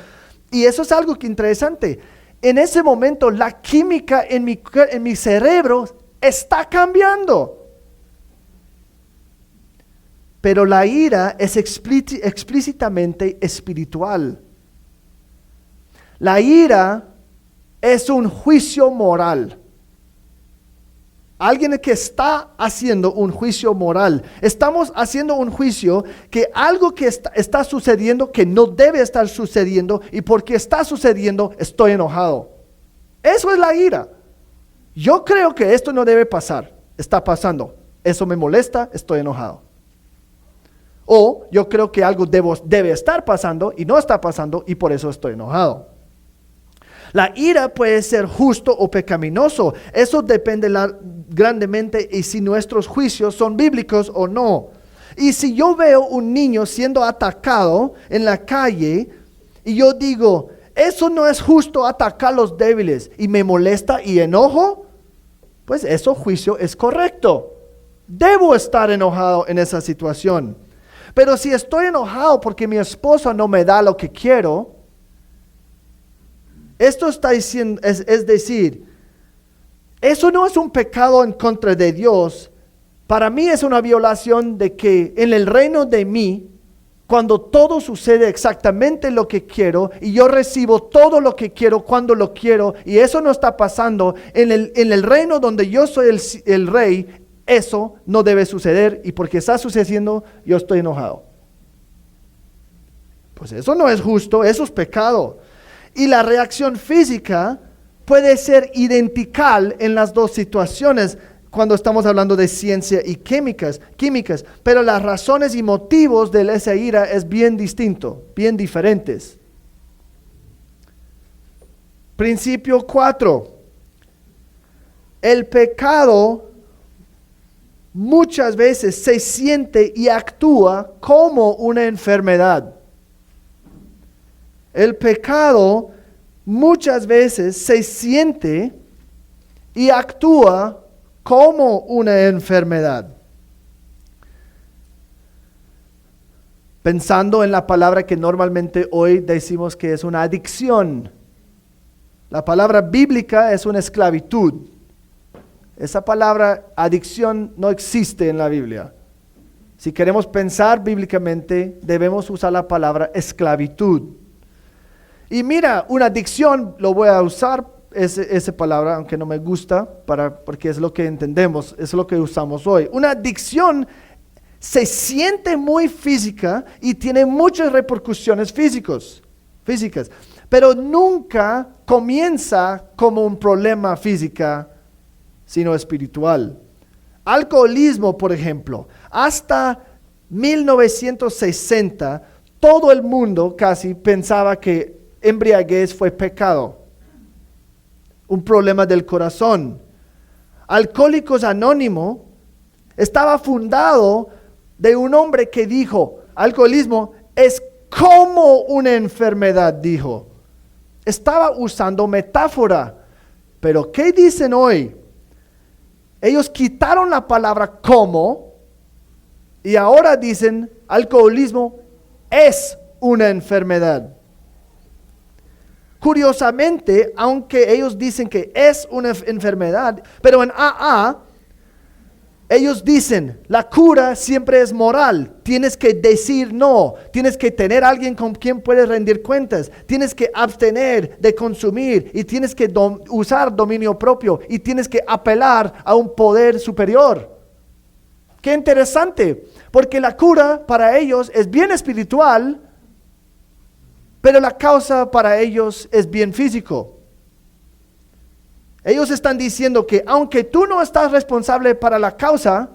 Y eso es algo que interesante. En ese momento la química en mi cerebro está cambiando. Pero la ira es explícitamente espiritual. La ira es un juicio moral. Alguien que está haciendo un juicio moral. Estamos haciendo un juicio que algo que está sucediendo que no debe estar sucediendo, y porque está sucediendo estoy enojado. Eso es la ira. Yo creo que esto no debe pasar. Está pasando. Eso me molesta, estoy enojado. O yo creo que algo debe estar pasando y no está pasando, y por eso estoy enojado. La ira puede ser justo o pecaminoso. Eso depende grandemente y si nuestros juicios son bíblicos o no. Y si yo veo un niño siendo atacado en la calle y yo digo, eso no es justo, atacar a los débiles, y me molesta y enojo, pues ese juicio es correcto. Debo estar enojado en esa situación. Pero si estoy enojado porque mi esposa no me da lo que quiero, esto está diciendo, es decir, eso no es un pecado en contra de Dios. Para mí es una violación de que en el reino de mí, cuando todo sucede exactamente lo que quiero y yo recibo todo lo que quiero cuando lo quiero, y eso no está pasando en el reino donde yo soy el rey, eso no debe suceder, y porque está sucediendo yo estoy enojado. Pues eso no es justo, eso es pecado. Y la reacción física puede ser identical en las dos situaciones cuando estamos hablando de ciencia y químicas, pero las razones y motivos de esa ira es bien distinto, bien diferentes. Principio 4. El pecado muchas veces se siente y actúa como una enfermedad. El pecado muchas veces se siente y actúa como una enfermedad. Pensando en la palabra que normalmente hoy decimos que es una adicción. La palabra bíblica es una esclavitud. Esa palabra adicción no existe en la Biblia. Si queremos pensar bíblicamente, debemos usar la palabra esclavitud. Y mira, una adicción, lo voy a usar esa palabra, aunque no me gusta, porque es lo que entendemos, es lo que usamos hoy. Una adicción se siente muy física y tiene muchas repercusiones físicas, pero nunca comienza como un problema físico, sino espiritual. Alcoholismo, por ejemplo, hasta 1960, todo el mundo casi pensaba que embriaguez fue pecado, un problema del corazón. Alcohólicos Anónimos estaba fundado de un hombre que dijo, alcoholismo es como una enfermedad, dijo. Estaba usando metáfora, pero ¿qué dicen hoy? Ellos quitaron la palabra como y ahora dicen alcoholismo es una enfermedad. Curiosamente, aunque ellos dicen que es una enfermedad, pero en AA, ellos dicen, la cura siempre es moral. Tienes que decir no, tienes que tener a alguien con quien puedes rendir cuentas, tienes que abstener de consumir y tienes que usar dominio propio y tienes que apelar a un poder superior. Qué interesante, porque la cura para ellos es bien espiritual, pero la causa para ellos es bien físico. Ellos están diciendo que aunque tú no estás responsable para la causa,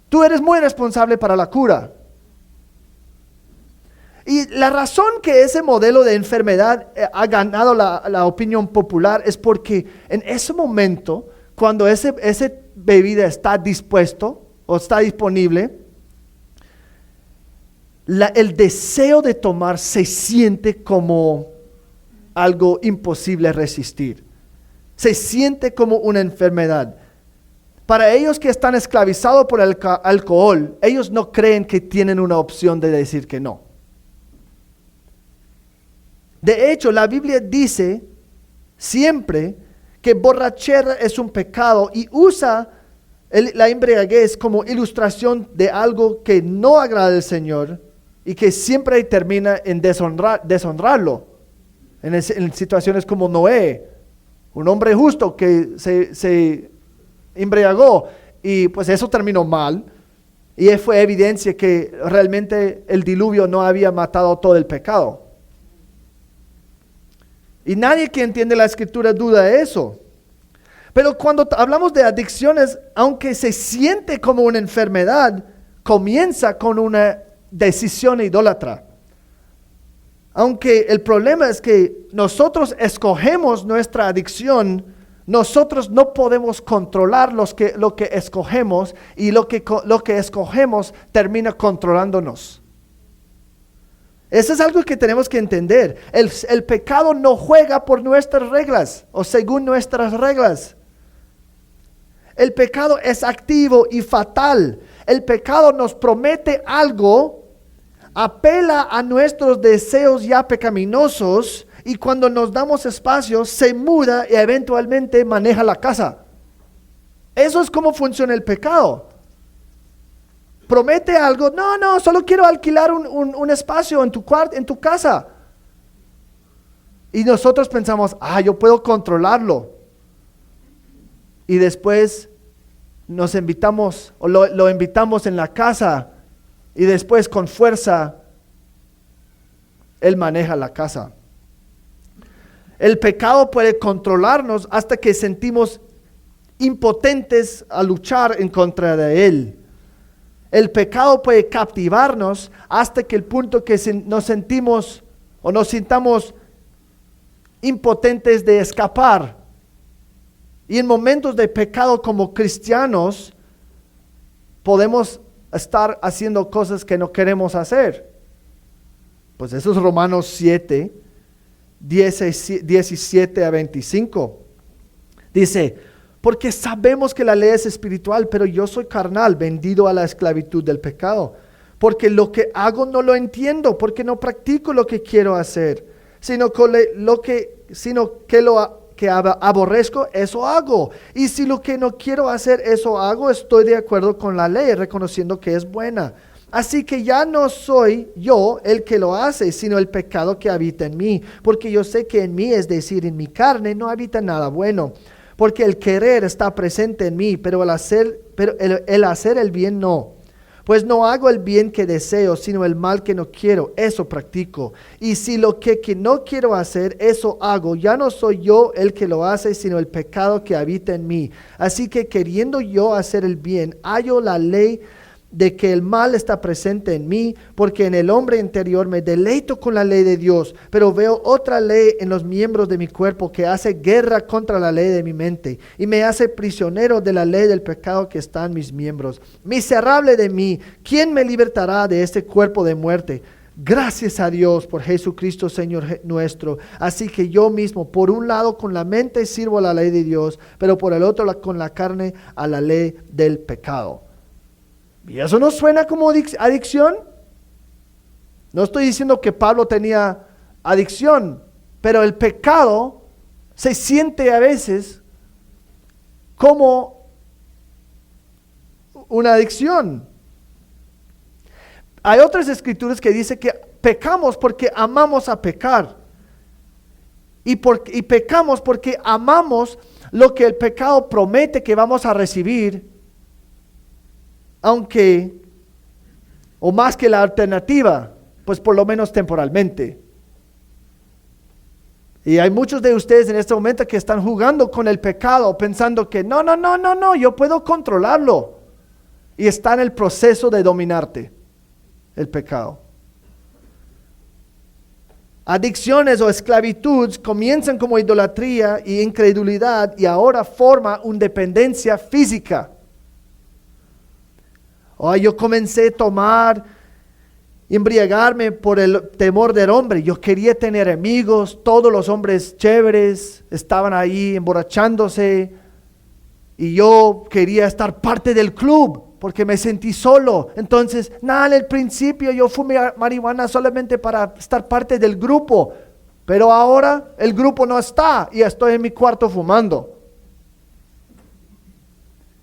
tú eres muy responsable para la cura. Y la razón que ese modelo de enfermedad ha ganado la opinión popular es porque en ese momento, cuando ese bebida está dispuesto, o está disponible, el deseo de tomar se siente como algo imposible de resistir. Se siente como una enfermedad. Para ellos que están esclavizados por el alcohol, ellos no creen que tienen una opción de decir que no. De hecho, la Biblia dice siempre que borrachera es un pecado y usa la embriaguez como ilustración de algo que no agrada al Señor y que siempre termina en deshonrarlo. En situaciones como Noé, un hombre justo que se embriagó y pues eso terminó mal y fue evidencia que realmente el diluvio no había matado todo el pecado. Y nadie que entiende la escritura duda de eso. Pero cuando hablamos de adicciones, aunque se siente como una enfermedad, comienza con una decisión idólatra. Aunque el problema es que nosotros escogemos nuestra adicción, nosotros no podemos controlar lo que escogemos y lo que escogemos termina controlándonos. Eso es algo que tenemos que entender. El pecado no juega por nuestras reglas o según nuestras reglas. El pecado es activo y fatal. El pecado nos promete algo, apela a nuestros deseos ya pecaminosos y cuando nos damos espacio se muda y eventualmente maneja la casa. Eso es como funciona el pecado. Promete algo, no, solo quiero alquilar un espacio en tu casa. Y nosotros pensamos, yo puedo controlarlo. Y después nos invitamos, o lo invitamos en la casa, y después con fuerza, él maneja la casa. El pecado puede controlarnos hasta que sentimos impotentes a luchar en contra de él. El pecado puede captivarnos hasta que el punto que nos sentimos o nos sintamos impotentes de escapar. Y en momentos de pecado como cristianos podemos estar haciendo cosas que no queremos hacer. Pues eso es Romanos 7, 17 a 25. Dice, porque sabemos que la ley es espiritual, pero yo soy carnal, vendido a la esclavitud del pecado. Porque lo que hago no lo entiendo, porque no practico lo que quiero hacer, sino que lo que aborrezco, eso hago. Y si lo que no quiero hacer, eso hago, estoy de acuerdo con la ley, reconociendo que es buena. Así que ya no soy yo el que lo hace, sino el pecado que habita en mí. Porque yo sé que en mí, es decir, en mi carne, no habita nada bueno. Porque el querer está presente en mí, pero el hacer el bien no. Pues no hago el bien que deseo, sino el mal que no quiero, eso practico. Y si lo que no quiero hacer, eso hago, ya no soy yo el que lo hace, sino el pecado que habita en mí. Así que queriendo yo hacer el bien, hallo la ley de que el mal está presente en mí, porque en el hombre interior me deleito con la ley de Dios, pero veo otra ley en los miembros de mi cuerpo que hace guerra contra la ley de mi mente y me hace prisionero de la ley del pecado que está en mis miembros. Miserable de mí, ¿quién me libertará de este cuerpo de muerte? Gracias a Dios por Jesucristo Señor nuestro. Así que yo mismo, por un lado con la mente sirvo a la ley de Dios, pero por el otro con la carne a la ley del pecado. ¿Y eso no suena como adicción? No estoy diciendo que Pablo tenía adicción, pero el pecado se siente a veces como una adicción. Hay otras escrituras que dicen que pecamos porque amamos a pecar. Y pecamos porque amamos lo que el pecado promete que vamos a recibir, aunque, o más que la alternativa, pues por lo menos temporalmente. Y hay muchos de ustedes en este momento que están jugando con el pecado, pensando que no, yo puedo controlarlo. Y está en el proceso de dominarte, el pecado. Adicciones o esclavitud comienzan como idolatría y incredulidad y ahora forma una dependencia física. Oh, yo comencé a tomar, embriagarme por el temor del hombre. Yo quería tener amigos, todos los hombres chéveres estaban ahí emborrachándose y yo quería estar parte del club porque me sentí solo. Entonces, nada, en el principio yo fumé marihuana solamente para estar parte del grupo, pero ahora el grupo no está y estoy en mi cuarto fumando.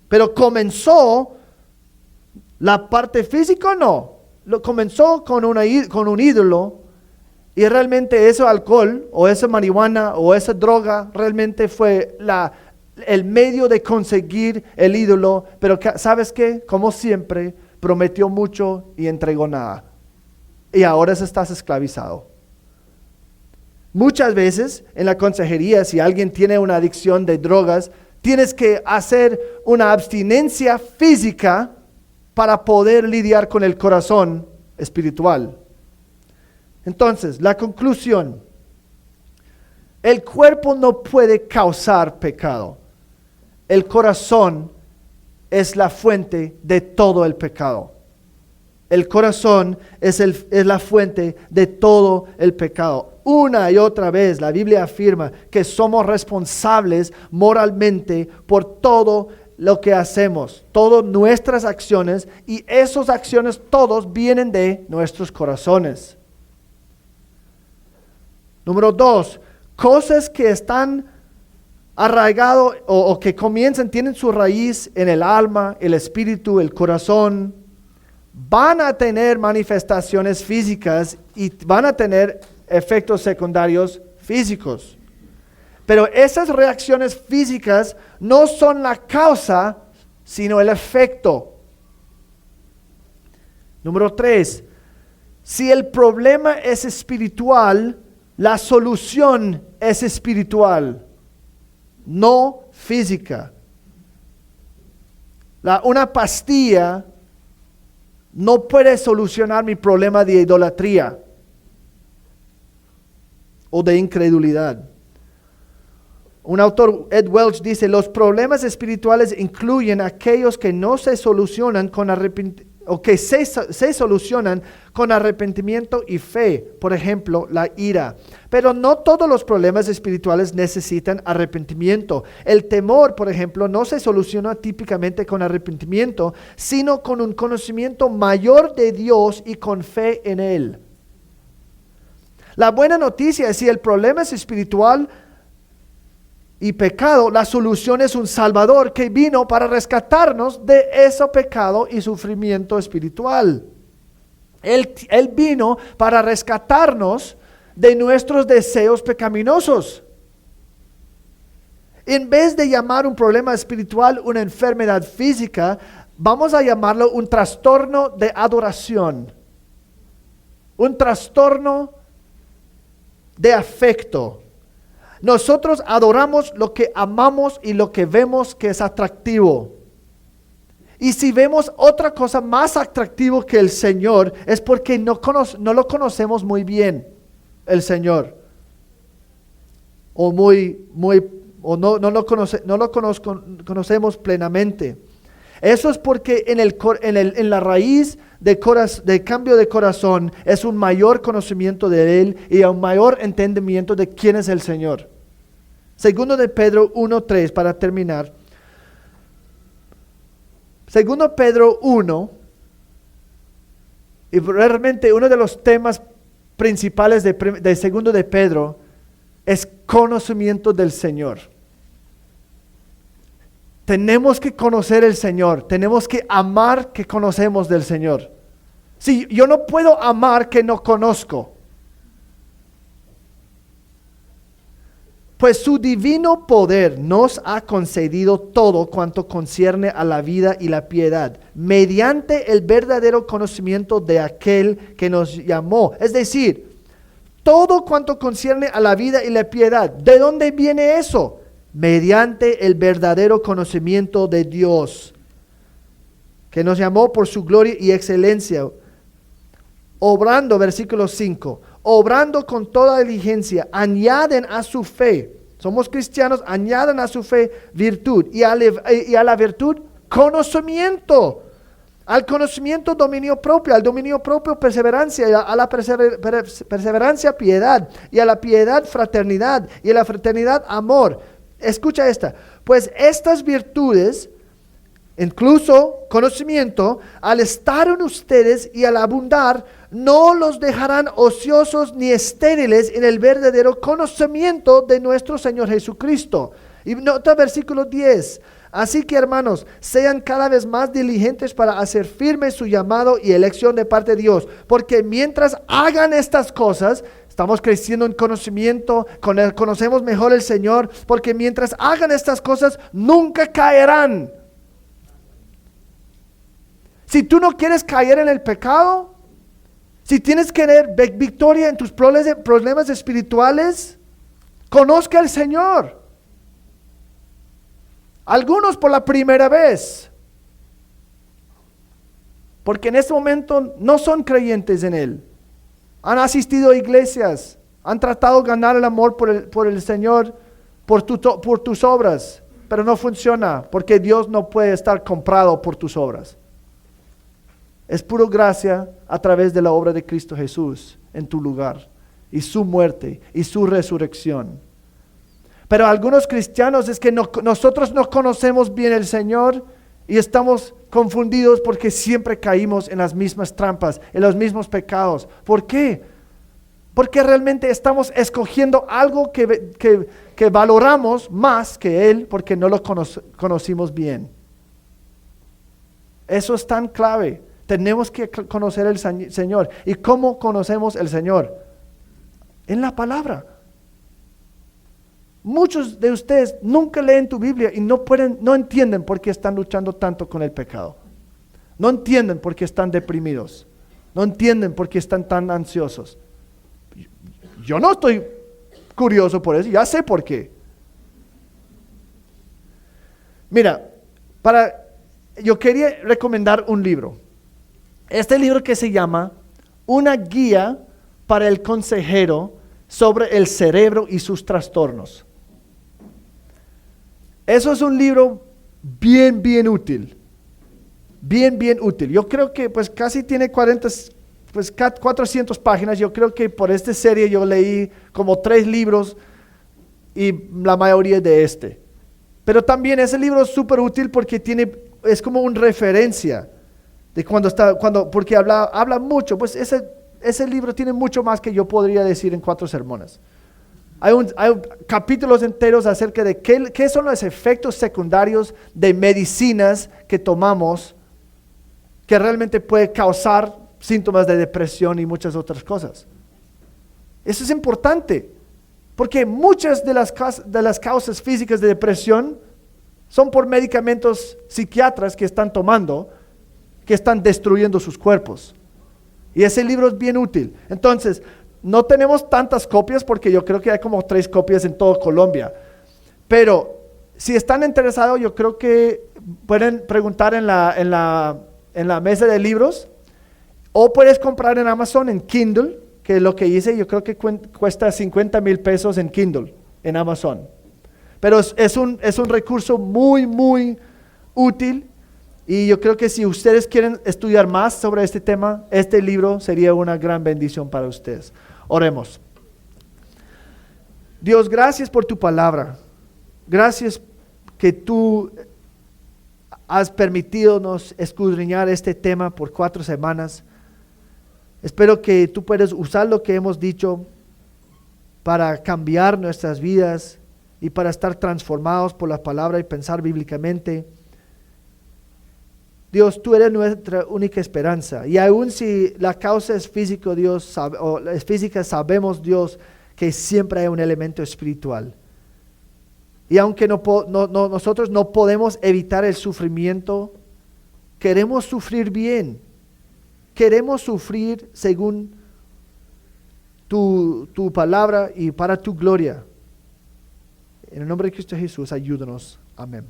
Pero comenzó la parte física, no. Lo comenzó con un ídolo y realmente ese alcohol o esa marihuana o esa droga realmente fue el medio de conseguir el ídolo. Pero ¿sabes qué? Como siempre, prometió mucho y entregó nada. Y ahora estás esclavizado. Muchas veces en la consejería, si alguien tiene una adicción de drogas, tienes que hacer una abstinencia física para poder lidiar con el corazón espiritual. Entonces, la conclusión: el cuerpo no puede causar pecado. El corazón es la fuente de todo el pecado. El corazón es la fuente de todo el pecado. Una y otra vez la Biblia afirma que somos responsables moralmente por todo lo que hacemos, todas nuestras acciones, y esas acciones todos vienen de nuestros corazones. Número 2, cosas que están arraigadas o que comienzan, tienen su raíz en el alma, el espíritu, el corazón, van a tener manifestaciones físicas y van a tener efectos secundarios físicos. Pero esas reacciones físicas no son la causa, sino el efecto. Número 3, si el problema es espiritual, la solución es espiritual, no física. Una pastilla no puede solucionar mi problema de idolatría o de incredulidad. Un autor, Ed Welch, dice: los problemas espirituales incluyen aquellos que no se solucionan con o que se solucionan con arrepentimiento y fe. Por ejemplo, la ira. Pero no todos los problemas espirituales necesitan arrepentimiento. El temor, por ejemplo, no se soluciona típicamente con arrepentimiento, sino con un conocimiento mayor de Dios y con fe en Él. La buena noticia es: si el problema es espiritual y pecado, la solución es un Salvador que vino para rescatarnos de ese pecado y sufrimiento espiritual. Él vino para rescatarnos de nuestros deseos pecaminosos. En vez de llamar un problema espiritual una enfermedad física, vamos a llamarlo un trastorno de adoración, un trastorno de afecto. Nosotros adoramos lo que amamos y lo que vemos que es atractivo. Y si vemos otra cosa más atractivo que el Señor, es porque no lo conocemos muy bien, el Señor. O no lo conocemos plenamente. Eso es porque en la raíz de cambio de corazón es un mayor conocimiento de Él y un mayor entendimiento de quién es el Señor. Segundo de Pedro 1:3, para terminar. Segundo Pedro 1, y realmente uno de los temas principales de segundo de Pedro es conocimiento del Señor. Tenemos que conocer el Señor, tenemos que amar que conocemos del Señor. Si yo no puedo amar que no conozco, pues su divino poder nos ha concedido todo cuanto concierne a la vida y la piedad, mediante el verdadero conocimiento de aquel que nos llamó. Es decir, todo cuanto concierne a la vida y la piedad. ¿De dónde viene eso? Mediante el verdadero conocimiento de Dios, que nos llamó por su gloria y excelencia, obrando, versículo 5, obrando con toda diligencia, añaden a su fe, somos cristianos, añaden a su fe virtud, y a la virtud conocimiento, Al conocimiento, dominio propio. Al dominio propio, perseverancia. Y a la perseverancia, piedad. Y a la piedad, fraternidad. Y a la fraternidad, amor. Escucha esta. Pues estas virtudes, incluso conocimiento, al estar en ustedes y al abundar, no los dejarán ociosos ni estériles en el verdadero conocimiento de nuestro Señor Jesucristo. Y nota versículo 10. Así que, hermanos, sean cada vez más diligentes para hacer firme su llamado y elección de parte de Dios. Porque mientras hagan estas cosas, estamos creciendo en conocimiento, conocemos mejor el Señor, porque mientras hagan estas cosas, nunca caerán. Si tú no quieres caer en el pecado, si tienes que tener victoria en tus problemas espirituales, conozca al Señor. Algunos por la primera vez, porque en este momento no son creyentes en Él. Han asistido a iglesias, han tratado de ganar el amor por el Señor, por tus obras, pero no funciona, porque Dios no puede estar comprado por tus obras. Es pura gracia a través de la obra de Cristo Jesús en tu lugar, y su muerte y su resurrección. Pero algunos cristianos es que nosotros no conocemos bien el Señor y estamos confundidos porque siempre caímos en las mismas trampas, en los mismos pecados. ¿Por qué? Porque realmente estamos escogiendo algo que valoramos más que Él porque no lo conocimos bien. Eso es tan clave. Tenemos que conocer el Señor. ¿Y cómo conocemos el Señor? En la palabra. Muchos de ustedes nunca leen tu Biblia y no entienden por qué están luchando tanto con el pecado. No entienden por qué están deprimidos. No entienden por qué están tan ansiosos. Yo no estoy curioso por eso, ya sé por qué. Mira, yo quería recomendar un libro. Este libro que se llama Una guía para el consejero sobre el cerebro y sus trastornos. Eso es un libro bien útil. Bien útil. Yo creo que pues casi tiene 400 páginas. Yo creo que por esta serie yo leí como 3 libros y la mayoría de este. Pero también ese libro es súper útil porque es como una referencia de porque habla mucho. Pues ese libro tiene mucho más que yo podría decir en 4 sermones. Hay capítulos enteros acerca de qué son los efectos secundarios de medicinas que tomamos que realmente puede causar síntomas de depresión y muchas otras cosas. Eso es importante, porque muchas de las causas físicas de depresión son por medicamentos psiquiatras que están tomando, que están destruyendo sus cuerpos. Y ese libro es bien útil. Entonces, no tenemos tantas copias porque yo creo que hay como 3 copias en toda Colombia. Pero si están interesados, yo creo que pueden preguntar en la mesa de libros, o puedes comprar en Amazon en Kindle, que es lo que hice. Yo creo que cuesta 50,000 pesos en Kindle, en Amazon. Pero es un recurso muy útil. Y yo creo que si ustedes quieren estudiar más sobre este tema, este libro sería una gran bendición para ustedes. Oremos. Dios, gracias por tu palabra. Gracias que tú has permitido escudriñar este tema por 4 semanas. Espero que tú puedas usar lo que hemos dicho para cambiar nuestras vidas y para estar transformados por la palabra y pensar bíblicamente. Dios, tú eres nuestra única esperanza. Y aun si la causa es física, Dios, es física, sabemos, Dios, que siempre hay un elemento espiritual. Y aunque nosotros no podemos evitar el sufrimiento, queremos sufrir bien. Queremos sufrir según tu palabra y para tu gloria. En el nombre de Cristo Jesús, ayúdanos. Amén.